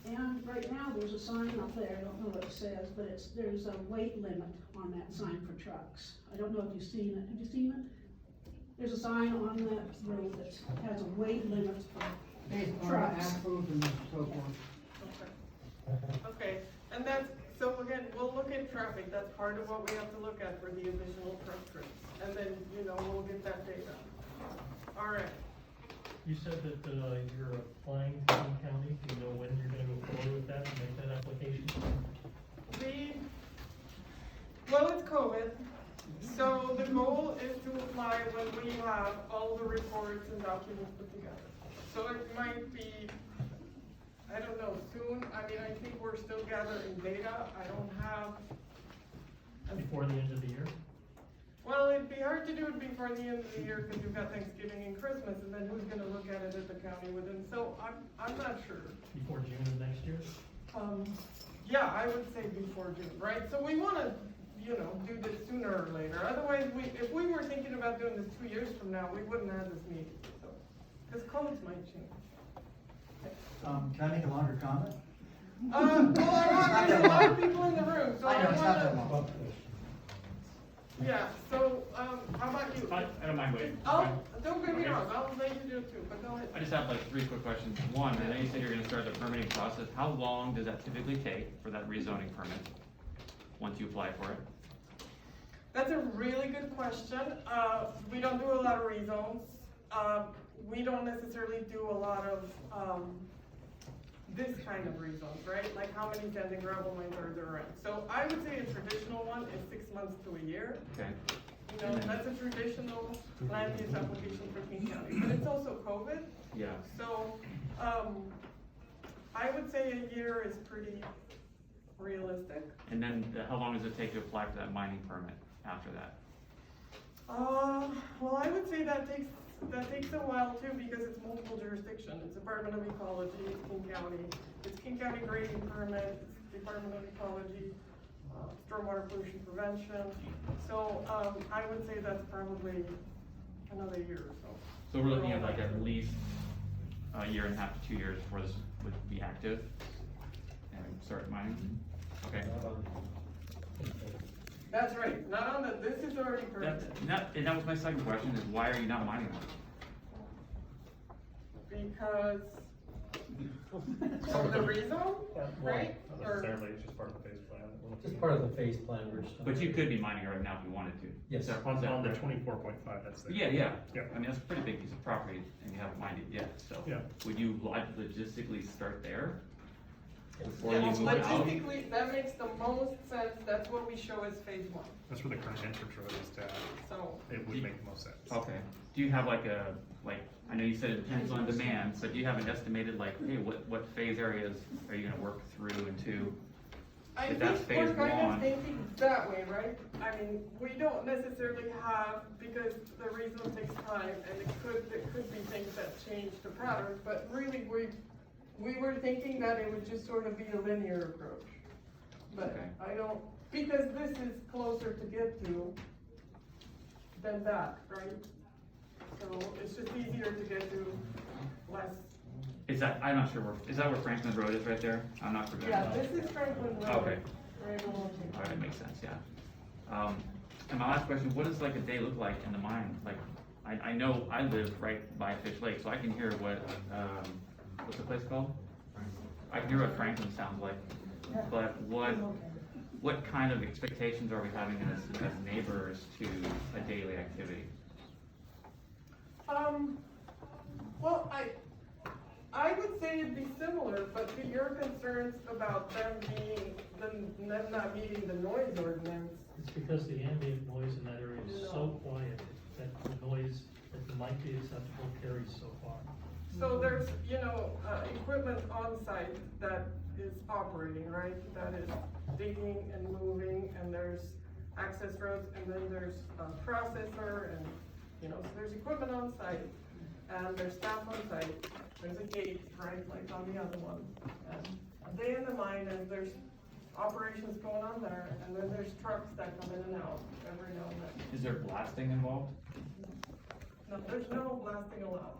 And right now, there's a sign up there, I don't know what it says, but there's a weight limit on that sign for trucks. I don't know if you've seen it, have you seen it? There's a sign on that road that has a weight limit Based for on trucks. axles and so forth. Okay, and that's, so again, we'll look at traffic, that's part of what we have to look at for the additional truck trips. And then, we'll get that data. All right. You said that, you're applying to King County, do you know when you're gonna go forward with that and make that application? Well, it's COVID, so the goal is to apply when we have all the reports and documents put together. So it might be, I don't know, soon, I mean, I think we're still gathering data, I don't have. Before the end of the year? Well, it'd be hard to do it before the end of the year, because you've got Thanksgiving and Christmas, and then who's gonna look at it at the county within, so I'm not sure. Before June of next year? Yeah, I would say before June, right? So we wanna, do this sooner or later. Otherwise, if we were thinking about doing this 2 years from now, we wouldn't have this meeting, so. Cause codes might change. Can I make a longer comment? Well, there's a lot of people in the room, so I know, I it's not that wanna. long. Yeah, so, how about you? I don't mind waiting. Don't get me wrong, I'll let you do it too, but go ahead. I just have like 3 quick questions. One, I know you said you're gonna start the permitting process. How long does that typically take for that rezoning permit, once you apply for it? That's a really good question. We don't do a lot of rezones. We don't necessarily do a lot of, this kind of rezones, right? Like how many sand and gravel mines are there in? So I would say a traditional one is 6 months to a year. Okay. That's a traditional land use application for King County, but it's also COVID. Yeah. So, I would say a year is pretty realistic. And then how long does it take to apply for that mining permit after that? Well, I would say that takes a while too, because it's multiple jurisdiction. It's Department of Ecology, it's King County, it's King County grading permit, it's Department of Ecology, stormwater pollution prevention. So, I would say that's probably another year or so. So we're looking at like at least a year and a half to 2 years before this would be active and start mining? Okay. That's right, not on this is already permitted. And that was my second question, is why are you not mining them? Because of the rezone, right? Not necessarily, it's just part of the phase plan. Just part of the phase plan, we're still. But you could be mining right now if you wanted to. Yes. Is that On the right? 24.5, that's the. Yeah. Yeah. I mean, that's a pretty big piece of property and you haven't mined it yet, so. Yeah. Would you logistically start there? Before Yeah, you move out? logistically, that makes the most sense, that's what we show as phase 1, That's where the current entrance road is to, so. it would make the most sense. Okay. Do you have like I know you said it depends on demand, so do you have an estimated hey, what phase areas are you gonna work through into? I If that's think we're phase kind of one. thinking that way, right? I mean, we don't necessarily have, because the rezone takes time, and it could be things that change the patterns, but really, we were thinking that it would just sort of be a linear approach. But Okay. I don't, because this is closer to get to than that, right? So it's just easier to get to, less. I'm not sure is that where Franklin Road is right there? I'm not sure. Yeah, this is Franklin Road. Okay. Right along here. Alright, that makes sense, yeah. And my last question, what does like a day look like in the mine? Like, I know I live right by Fish Lake, so I can hear what, what's the place called? I can hear what Franklin sounds like, but what kind of expectations are we having as neighbors to a daily activity? Well, I would say it'd be similar, but to your concerns about them not meeting the noise ordinance. It's because the ambient noise in that area is so quiet that the noise that might be acceptable carries so far. So there's, you know, equipment on site that is operating, right? That is digging and moving, and there's access roads, and then there's a processor, and, you know, so there's equipment on site, and there's staff on site. There's a gate, right, like on the other one. And a day in the mine, and there's operations going on there, and then there's trucks that come in and out every now and then. Is there blasting involved? No, there's no blasting allowed.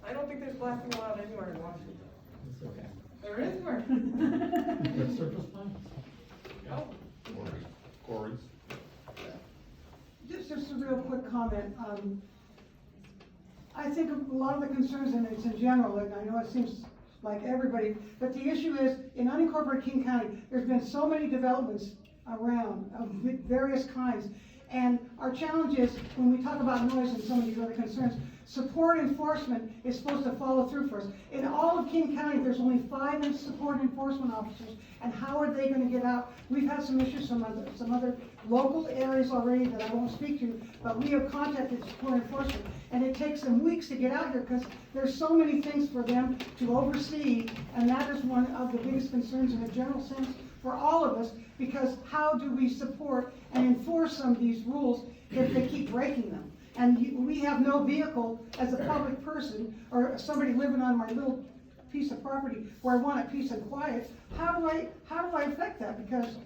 I don't think there's blasting allowed anywhere in Washington. It's okay. There is where. There's surface plants. Oh. Quarries. Just a real quick comment. I think a lot of the concerns, and it's in general, and I know it seems like everybody, but the issue is, in unincorporated King County, there's been so many developments around of various kinds. And our challenge is, when we talk about noise and some of these other concerns, support enforcement is supposed to follow through for us. In all of King County, there's only 5 support enforcement officers, and how are they gonna get out? We've had some issues from some other local areas already that I won't speak to, but we have contacted support enforcement, and it takes them weeks to get out here, because there's so many things for them to oversee, and that is one of the biggest concerns in a general sense for all of us, because how do we support and enforce some of these rules if they keep breaking them? And we have no vehicle as a public person, or somebody living on my little piece of property where I want it peace and quiet. How do I affect that? Because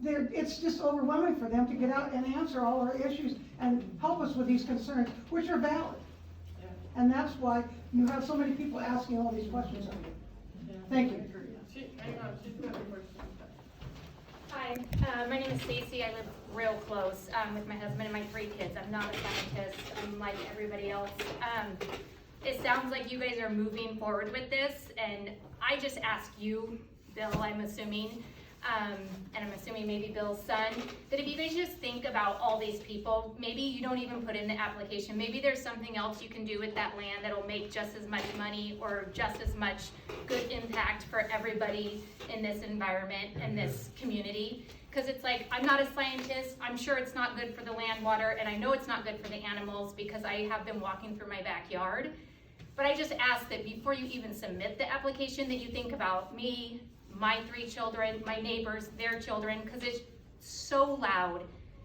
it's just overwhelming for them to get out and answer all our issues and help us with these concerns, which are valid. And that's why you have so many people asking all these questions of you. Thank you. Hang on, she's got a question. Hi, my name is Stacy. I live real close with my husband and my 3 kids. I'm not a scientist. I'm like everybody else. It sounds like you guys are moving forward with this, and I just ask you, Bill, I'm assuming, and I'm assuming maybe Bill's son, that if you guys just think about all these people, maybe you don't even put in the application. Maybe there's something else you can do with that land that'll make just as much money or just as much good impact for everybody in this environment and this community. Because it's like, I'm not a scientist, I'm sure it's not good for the land, water, and I know it's not good for the animals because I have them walking through my backyard. But I just ask that before you even submit the application, that you think about me, my 3 children, my neighbors, their children, because it's so loud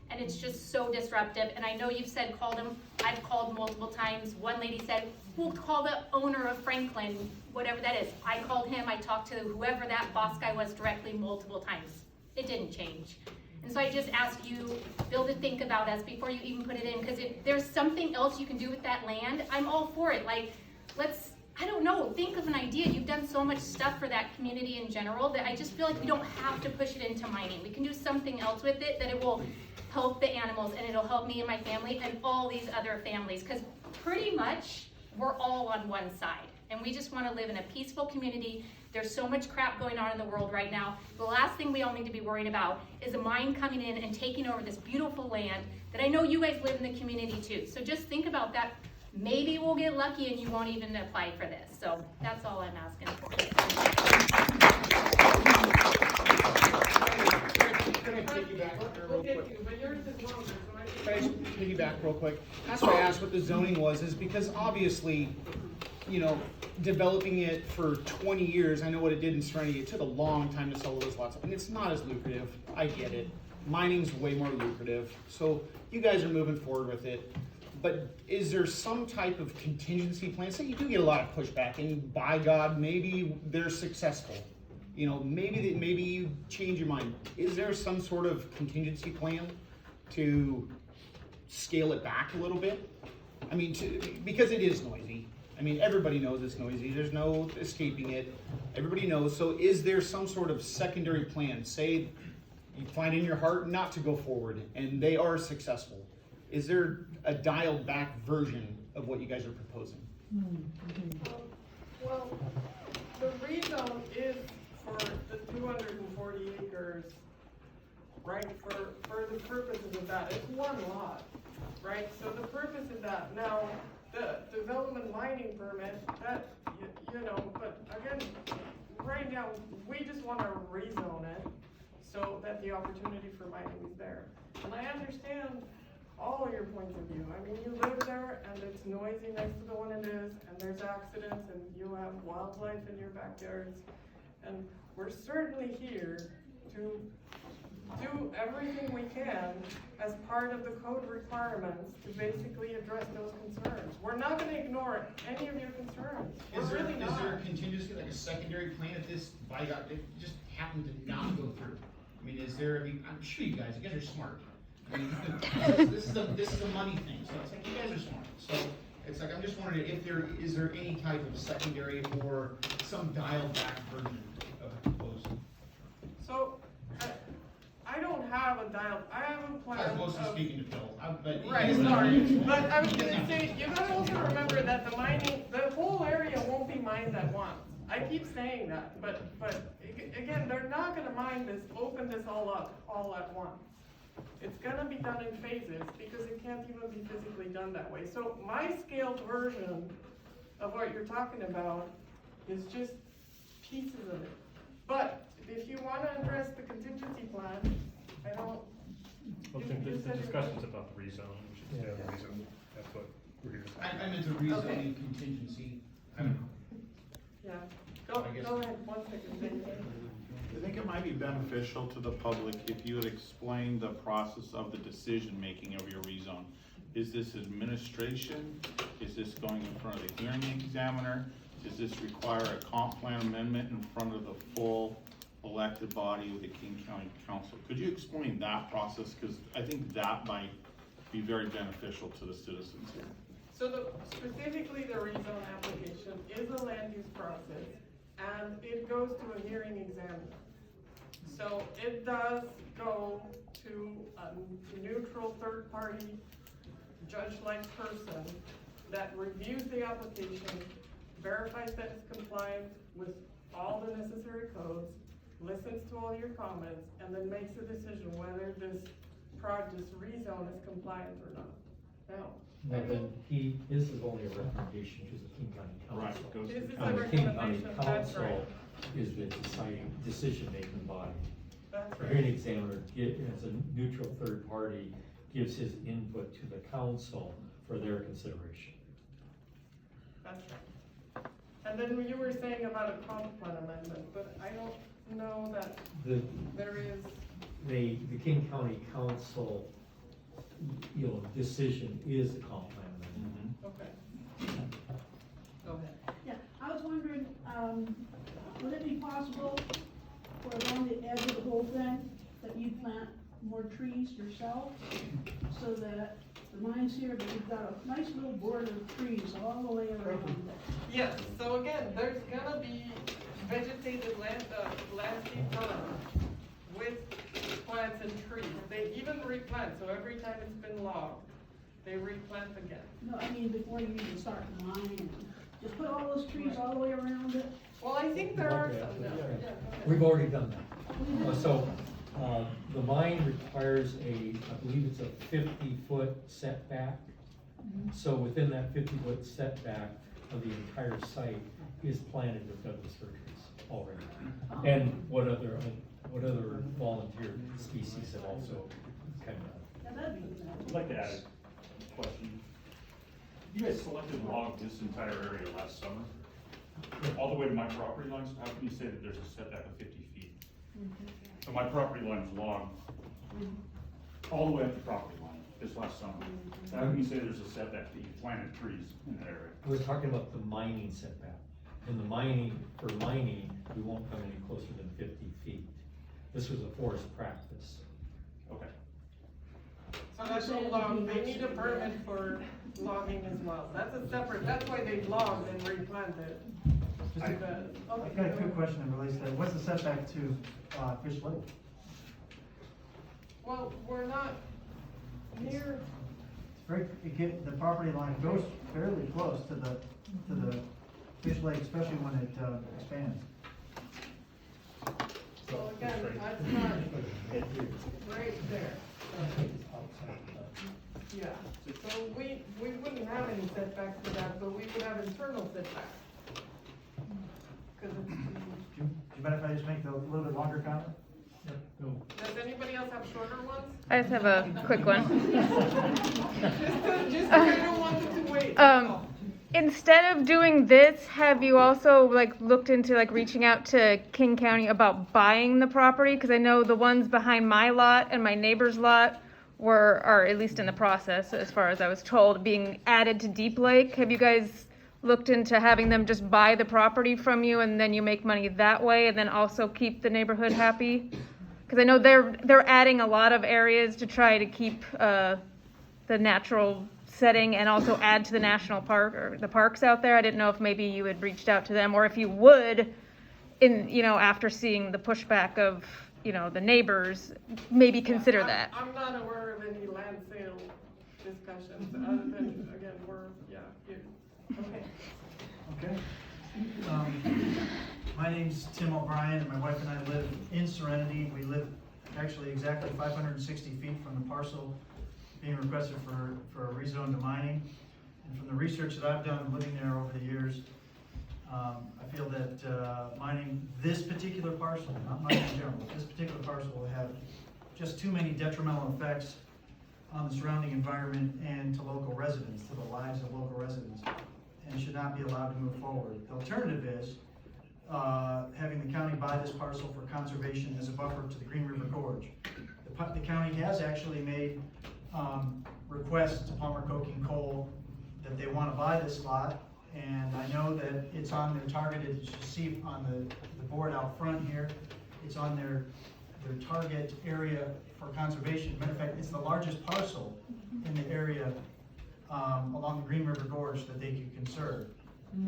and it's just so disruptive. And I know you've said call them, I've called multiple times. One lady said, we'll call the owner of Franklin, whatever that is. I called him, I talked to whoever that boss guy was directly multiple times. It didn't change. And so I just ask you, Bill, to think about us before you even put it in, because if there's something else you can do with that land, I'm all for it. Like, let's, I don't know, think of an idea. You've done so much stuff for that community in general that I just feel like we don't have to push it into mining. We can do something else with it that it will help the animals, and it'll help me and my family and all these other families, because pretty much we're all on one side, and we just want to live in a peaceful community. There's so much crap going on in the world right now. The last thing we all need to be worried about is a mine coming in and taking over this beautiful land that I know you guys live in the community too. So just think about that. Maybe we'll get lucky and you won't even apply for this. So that's all I'm asking for. Can I piggyback here real quick? But yours is longer, so I Can I just piggyback real quick? That's why I asked what the zoning was, is because obviously, you know, developing it for 20 years, I know what it did in Serenity. It took a long time to sell those lots, and it's not as lucrative. I get it. Mining's way more lucrative. So you guys are moving forward with it. But is there some type of contingency plan? Say you do get a lot of pushback, and by God, maybe they're successful. You know, maybe you change your mind. Is there some sort of contingency plan to scale it back a little bit? I mean, because it is noisy. I mean, everybody knows it's noisy. There's no escaping it. Everybody knows. So is there some sort of secondary plan? Say you find in your heart not to go forward, and they are successful. Is there a dialed back version of what you guys are proposing? Well, the rezone is for the 240 acres, right, for the purposes of that. It's one lot, right? So the purpose of that. Now, the development mining permit, that, you know, but again, right now, we just want to rezone it so that the opportunity for mining is there. And I understand all your points of view. I mean, you live there and it's noisy next to the one it is, and there's accidents, and you have wildlife in your backyards. And we're certainly here to do everything we can as part of the code requirements to basically address those concerns. We're not gonna ignore any of your concerns. We're Is there, really is not. there a contingency, like a secondary plan if this it just happened to not go through? I mean, is there, I mean, I'm sure you guys are smart. I mean, this is a money thing, so it's like, you guys are smart. So it's like, I'm just wondering if is there any type of secondary or some dialed back version of proposed? So, I don't have a dial, I have a plan. I was mostly of- speaking to Phil, but. Right, sorry, but I was gonna say, you gotta also remember that the whole area won't be mined at once. I keep saying that, but again, they're not gonna open this all up, all at once. It's gonna be done in phases, because it can't even be physically done that way. So my scaled version of what you're talking about is just pieces of it. But if you wanna address the contingency plan, I don't. I think the discussion's about the rezone, we should stay on the rezone, that's what we're here to talk about. I meant the rezoning contingency, I don't know. Yeah, I guess- go ahead, 1 second, David. I think it might be beneficial to the public if you would explain the process of the decision-making of your rezone. Is this administration? Is this going in front of the hearing examiner? Does this require a comp plan amendment in front of the full elected body of the King County Council? Could you explain that process? Because I think that might be very beneficial to the citizens here. So specifically the rezone application is a land use process, and it goes to a hearing examiner. So it does go to a neutral third-party judge-like person that reviews the application, verifies that it's compliant with all the necessary codes, listens to all your comments, and then makes a decision whether this rezone is compliant or not. Now, Well, then this is only a recommendation to the King County Council. Right, it goes to This is the a And the King County recommendation, that's right. Council is the decision-making body. That's The right. hearing examiner, as a neutral third party, gives his input to the council for their consideration. That's right. And then you were saying about a comp plan amendment, but I don't know that The, there is. the King County Council, decision is the comp plan amendment. Okay. Go ahead. Yeah, I was wondering, would it be possible for along the edge of the whole thing, that you plant more trees yourself? So that the mine's here, but you've got a nice little border of trees all the way around it. Yes, so again, there's gonna be vegetated landscape berm with plants and trees. They even replant, so every time it's been logged, they replant again. No, I mean, before you even start mining, just put all those trees all the way around it. Well, I think there are Okay, some now. okay. Yeah, okay. We've already done that. So, the mine requires I believe it's a 50-foot setback. So within that 50-foot setback of the entire site is planted with Douglas fir trees already. And what other volunteer species have also kind of. Yeah, that'd be good. I'd like to add a question. You guys selected log this entire area last summer, all the way to my property lines. How can you say that there's a setback of 50 feet? So my property line is logged all the way up to property line this last summer. So how can you say there's a setback that you planted trees in that area? We're talking about the mining setback. In the for mining, we won't come any closer than 50 feet. This was a forest practice. Okay. So that's a log, they need a permit for logging as well. That's why they logged and replanted. I've got a quick question that relates to that. What's the setback to Fish Lake? Well, we're not near, The property line goes fairly close to the Fish Lake, especially when it expands. so again, that's not right there. Yeah, so we wouldn't have any setbacks for that, but we would have internal setbacks. Cause it's, Do you mind if I just make the little bit longer comment? Does anybody else have shorter ones? I just have a quick one. Just I don't want them to wait. that's all. Instead of doing this, have you also like looked into like reaching out to King County about buying the property? Because I know the ones behind my lot and my neighbor's lot are at least in the process, as far as I was told, being added to Deep Lake. Have you guys looked into having them just buy the property from you and then you make money that way, and then also keep the neighborhood happy? Because I know they're adding a lot of areas to try to keep the natural setting and also add to the national park or the parks out there. I didn't know if maybe you had reached out to them, or if you would, after seeing the pushback of, the neighbors, maybe consider that. I'm not aware of any land sale discussions, other than, again, here. Okay. Okay. My name's Tim O'Brien, and my wife and I live in Serenity. We live actually exactly 560 feet from the parcel being requested for a rezone to mining. And from the research that I've done living there over the years, I feel that mining this particular parcel, not mining in general, but this particular parcel will have just too many detrimental effects on the surrounding environment and to local residents, to the lives of local residents, and should not be allowed to move forward. The alternative is having the county buy this parcel for conservation as a buffer to the Green River Gorge. The county has actually made requests to Palmer Coking Coal that they want to buy this lot, and I know that it's on their targeted, as you see on the board out front here, it's on their target area for conservation. Matter of fact, it's the largest parcel in the area along the Green River Gorge that they can conserve.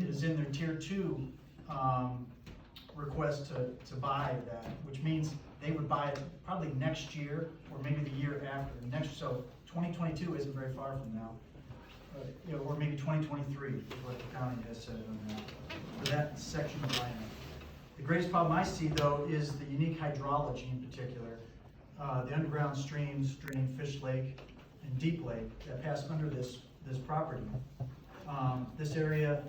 It is in their tier 2 request to buy that, which means they would buy it probably next year or maybe the year after. So 2022 isn't very far from now, or maybe 2023 is what the county has said on that, for that section of land. The greatest problem I see, though, is the unique hydrology in particular. The underground streams draining Fish Lake and Deep Lake that pass under this property. This area,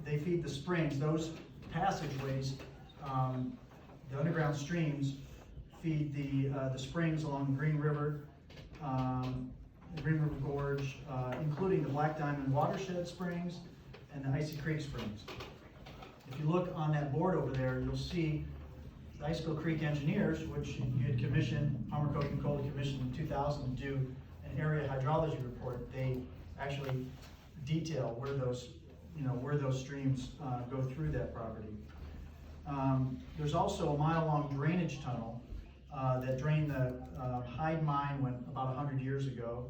they feed the springs. Those passageways, the underground streams feed the springs along the Green River, the Green River Gorge, including the Black Diamond Watershed Springs and the Icy Creek Springs. If you look on that board over there, you'll see the Icicle Creek engineers, which you had commissioned, Palmer Coking Coal commissioned in 2000 to do an area hydrology report. They actually detail where those streams go through that property. There's also a mile-long drainage tunnel that drained the Hyde Mine about 100 years ago.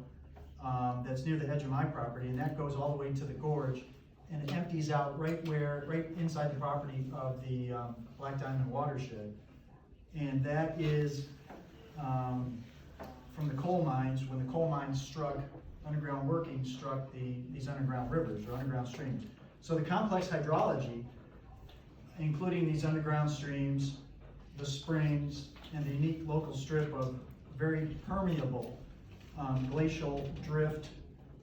That's near the edge of my property, and that goes all the way to the gorge, and it empties out right inside the property of the Black Diamond Watershed. And that is from the coal mines, when the coal mines underground working struck these underground rivers or underground streams. So the complex hydrology, including these underground streams, the springs, and the unique local strip of very permeable glacial drift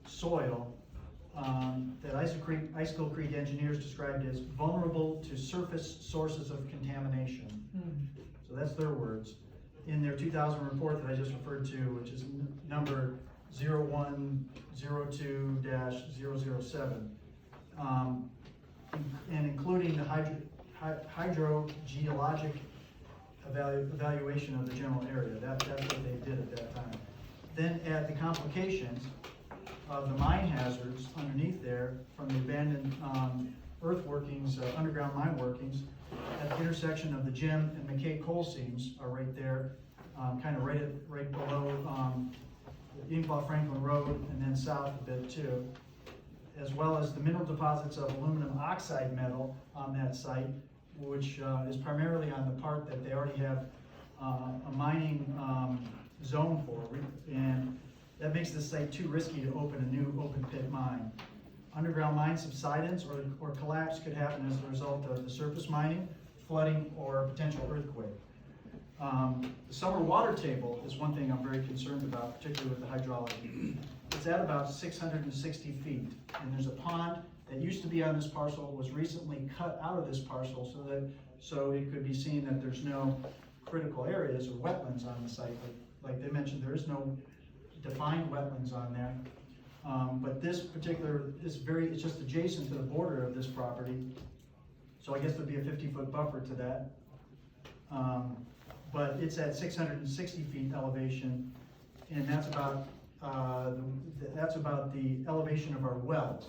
soil that Icicle Creek engineers described as vulnerable to surface sources of contamination. So that's their words. In their 2000 report that I just referred to, which is number 0102-007, and including the hydrogeologic evaluation of the general area. That's what they did at that time. Then add the complications of the mine hazards underneath there from the abandoned earth workings, underground mine workings at the intersection of the Jim and McKay coal seams are right there, kind of right below Inglaw Franklin Road, and then south a bit too, as well as the mineral deposits of aluminum oxide metal on that site, which is primarily on the part that they already have a mining zone for, and that makes this site too risky to open a new open pit mine. Underground mine subsidence or collapse could happen as a result of the surface mining, flooding, or a potential earthquake. The summer water table is one thing I'm very concerned about, particularly with the hydrology. It's at about 660 feet, and there's a pond that used to be on this parcel, was recently cut out of this parcel so it could be seen that there's no critical areas or wetlands on the site, like they mentioned, there is no defined wetlands on there. But this particular, it's just adjacent to the border of this property. So I guess there'd be a 50-foot buffer to that. But it's at 660 feet elevation, and that's about the elevation of our wells.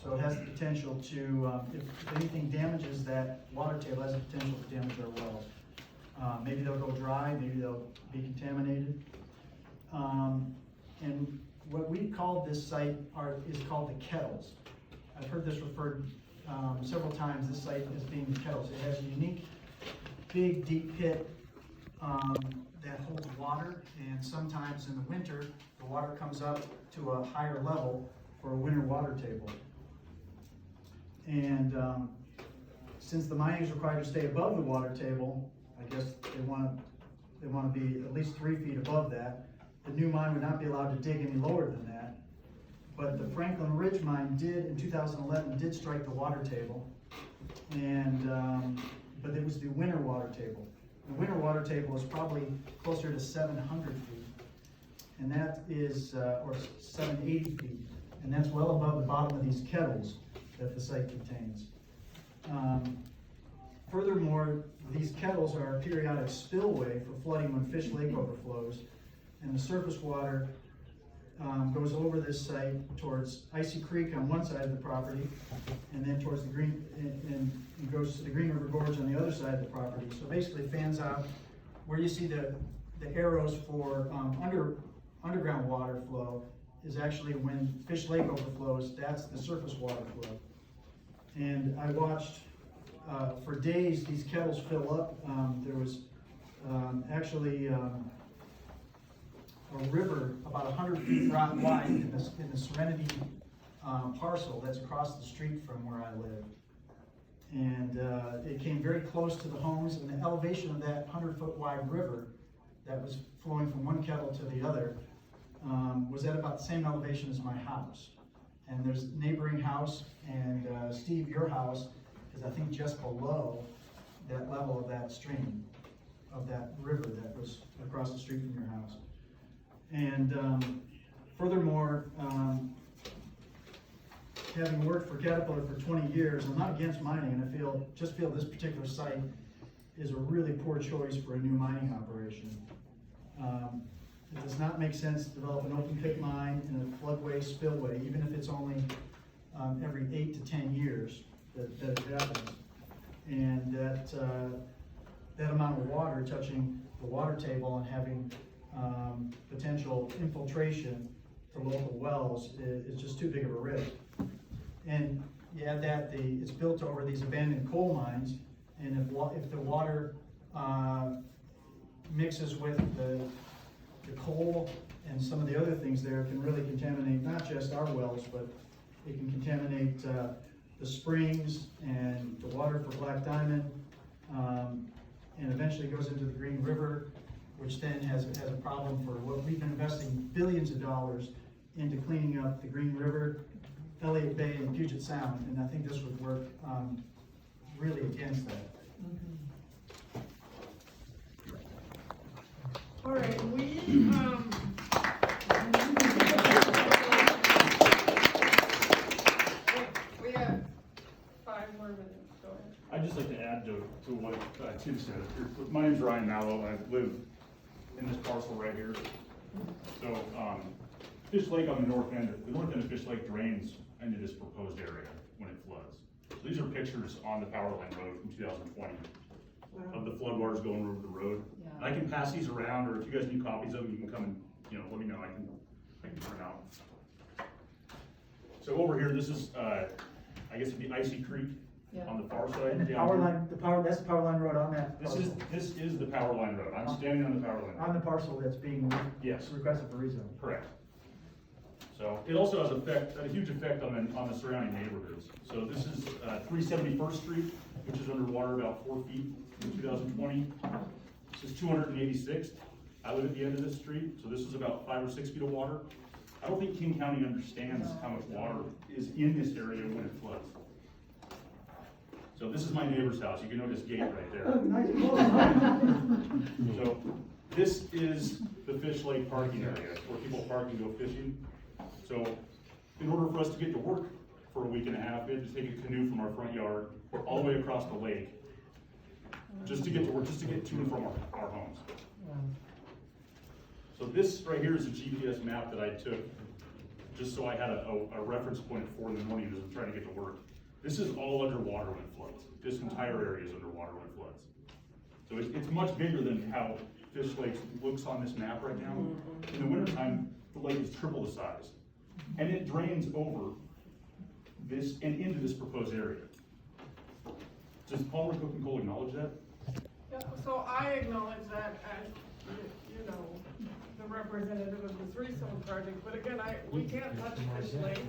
So it has the potential to, if anything damages that water table, it has the potential to damage our wells. Maybe they'll go dry, maybe they'll be contaminated. And what we call this site is called the kettles. I've heard this referred several times, this site as being the kettles. It has a unique, big, deep pit that holds water, and sometimes in the winter, the water comes up to a higher level for a winter water table. And since the mining is required to stay above the water table, I guess they want to be at least 3 feet above that. The new mine would not be allowed to dig any lower than that. But the Franklin Ridge mine in 2011, did strike the water table. And, but it was the winter water table. The winter water table is probably closer to 700 feet. And that is, or 780 feet. And that's well above the bottom of these kettles that the site contains. Furthermore, these kettles are a periodic spillway for flooding when Fish Lake overflows. And the surface water goes over this site towards Icy Creek on one side of the property, and then towards the and goes to the Green River Gorge on the other side of the property. So basically fans out. Where you see the arrows for underground water flow is actually when Fish Lake overflows, that's the surface water flow. And I watched for days these kettles fill up. There was actually a river about 100 feet wide in the Serenity parcel that's across the street from where I live. And it came very close to the homes, and the elevation of that 100-foot wide river that was flowing from one kettle to the other was at about the same elevation as my house. And there's a neighboring house, and Steve, your house is I think just below that level of that stream, of that river that was across the street from your house. And furthermore, having worked for Caterpillar for 20 years, I'm not against mining, and I just feel this particular site is a really poor choice for a new mining operation. It does not make sense to develop an open pit mine in a floodway spillway, even if it's only every 8 to 10 years that it happens. And that amount of water touching the water table and having potential infiltration to local wells is just too big of a risk. And you add that it's built over these abandoned coal mines, and if the water mixes with the coal and some of the other things there, it can really contaminate not just our wells, but it can contaminate the springs and the water for Black Diamond, and eventually goes into the Green River, which then has a problem for what we've been investing billions of dollars into cleaning up the Green River, Elliott Bay, and Puget Sound, and I think this would work really against that. All right, we have 5 more minutes. Go ahead. I'd just like to add to what Tim said. My name's Ryan Mallow. I live in this parcel right here. So Fish Lake on the north end of Fish Lake drains into this proposed area when it floods. So these are pictures on the power line road from 2020 of the floodwaters going over the road. Yeah. And I can pass these around, or if you guys need copies of them, you can come and let me know. I can print out. So over here, this is I guess it'd be Icy Creek. Yeah. On the far side. And the power line, that's the power line road on that This parcel. is the power line road. I'm standing on the power line road. On the parcel that's being requested for rezone. Correct. So it also has a huge effect on the surrounding neighborhoods. So this is 371st Street, which is underwater about 4 feet in 2020. This is 286th. I live at the end of this street, so this is about 5 or 6 feet of water. I don't think King County understands how much water is in this area when it floods. So this is my neighbor's house, you can notice gate right there. Oh, nice. So this is the Fish Lake parking area, where people park and go fishing. So in order for us to get to work for a week and a half, we had to take a canoe from our front yard all the way across the lake, just to get to work, just to get to and from our homes. So this right here is a GPS map that I took, just so I had a reference point at 4 in the morning as I'm trying to get to work. This is all underwater when it floods. This entire area is underwater when it floods. So it's much bigger than how Fish Lake looks on this map right now. In the wintertime, the lake is triple the size. And it drains over this and into this proposed area. Does Palmer Cook and Cole acknowledge that? Yeah, so I acknowledge that as, you know, the representative of this rezone project, but again, we can't touch Fish Lake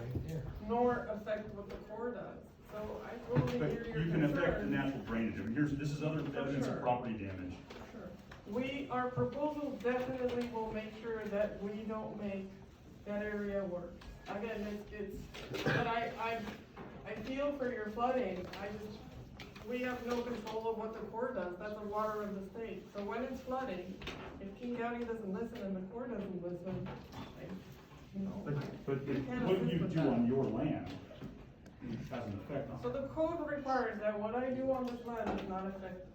nor affect what the Corps does. So I totally But hear your you can affect the concern. natural drainage. I mean, this is other evidence sure. of property damage. Sure. Our proposal definitely will make sure that we don't make that area worse. Again, but I feel for your flooding. We have no control of what the Corps does. That's the water of the state. So when it's flooding, if King County doesn't listen and the Corps doesn't listen, But can't what assist you with do that. on your land has an effect on So the code requires that what I do on this land does not affect us.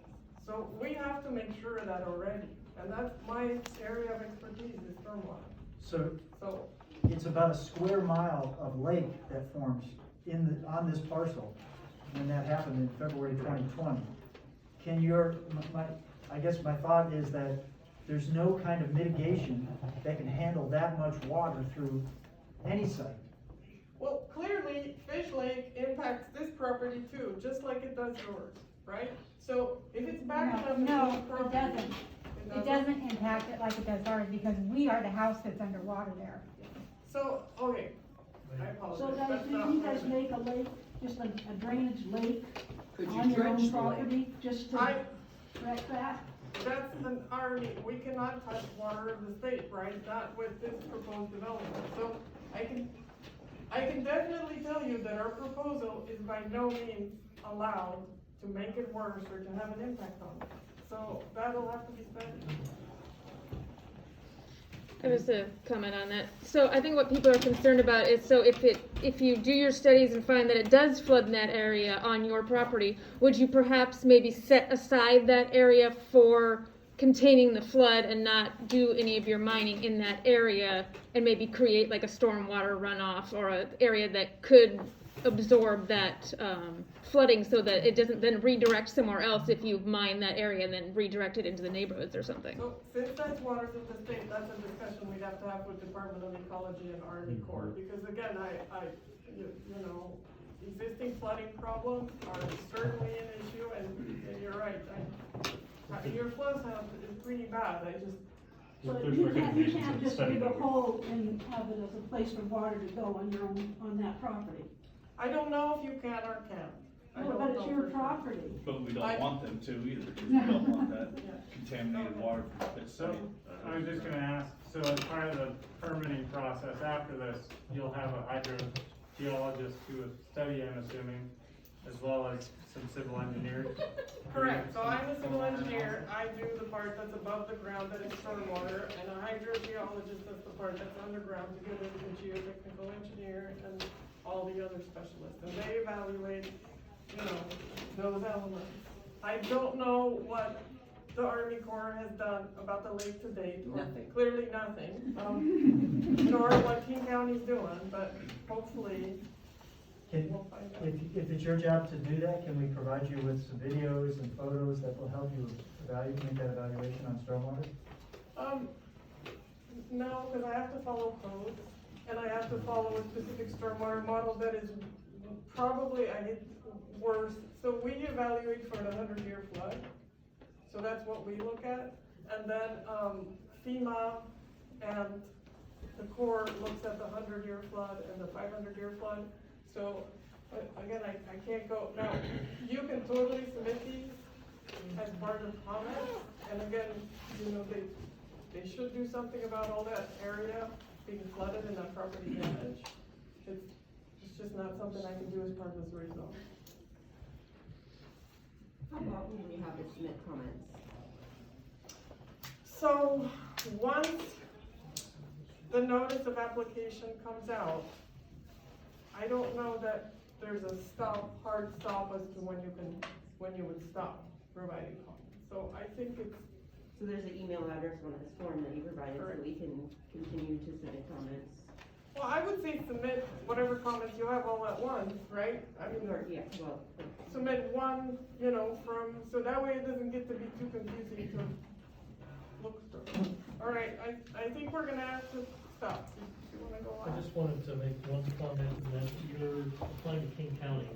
So we have to make sure of that already. And that's my area of expertise is stormwater. So it's about a square mile of lake that forms on this parcel when that happened in February 2020. I guess my thought is that there's no kind of mitigation that can handle that much water through any site. Well, clearly, Fish Lake impacts this property too, just like it does yours, right? So if it's backing up into No, this it property. doesn't. It doesn't impact it like it does ours because we are the house that's underwater there. So, okay, I apologize. So guys, That's do not you guys perfect. make a lake, just a drainage lake Could you on your dredge own the lake? property, just to correct that? That's an Army, we cannot touch water of the state, right? Not with this proposed development. So I can definitely tell you that our proposal is by no means allowed to make it worse or to have an impact on it. So that'll have to be studied. I was to comment on that. So I think what people are concerned about is, so if you do your studies and find that it does flood in that area on your property, would you perhaps maybe set aside that area for containing the flood and not do any of your mining in that area and maybe create like a stormwater runoff or an area that could absorb that flooding so that it doesn't then redirect somewhere else if you mine that area and then redirect it into the neighborhoods or something? So since that's waters of the state, that's a discussion we'd have to have with Department of Ecology and Army Corps. Because again, you know, existing flooding problems are certainly an issue and you're right. Your flow sound is pretty bad. So you can't just dig a hole and have it as a place for water to go on that property. I don't know if you can or can't. No, but it's your property. But we don't want them to either, because we don't want that contaminated water from the So, I was just gonna ask, so as part of the permitting process after this, you'll have a hydrogeologist do a study, I'm assuming, as well as some civil engineers? Correct. So I'm a civil engineer. I do the part that's above the ground that is stormwater, and a hydrogeologist does the part that's underground together with a geotechnical engineer and all the other specialists. And they evaluate, you know, those elements. I don't know what the Army Corps has done about the lake to date. Or Nothing. Clearly nothing. Nor what King County's doing, but hopefully we'll find out. If it's your job to do that, can we provide you with some videos and photos that will help you make that evaluation on stormwater? No, because I have to follow code, and I have to follow a specific stormwater model that is probably, worse. So we evaluate for the 100-year flood. So that's what we look at. And then FEMA and the Corps looks at the 100-year flood and the 500-year flood. So again, I can't go. Now, you can totally submit these as part of comments. And again, you know, they should do something about all that area being flooded and that property damage. It's just not something I can do as part of this rezone. long do we have to submit comments? So, once the notice of application comes out, I don't know that there's a hard stop as to when you would stop providing comments. So I think it's. So there's an email address on this form that you provided, so we can continue to submit comments. Well, I would say submit whatever comments you have all at once, right? I mean, Yeah, well. submit one, so that way it doesn't get to be too confusing to look through. All right, I think we're gonna have to stop. You wanna go on? I just wanted to make one comment, and that you're applying to King County,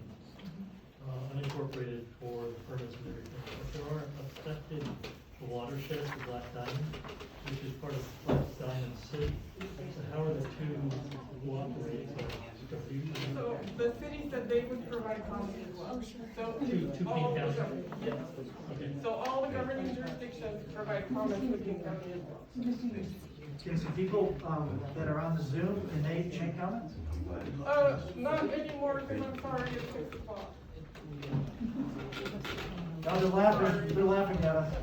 unincorporated for the permits and everything. But there are affected watersheds of Black Diamond, which is part of Black Diamond City. So how are the two cooperating? So the city said they would provide comments as well. So To King all the County? government- Yeah, okay. So all the governing jurisdictions provide comments to King County as well. Can some people, that are on the Zoom, can they make comments? Not anymore, because I'm sorry, it's 6 o'clock. No, they're laughing at us.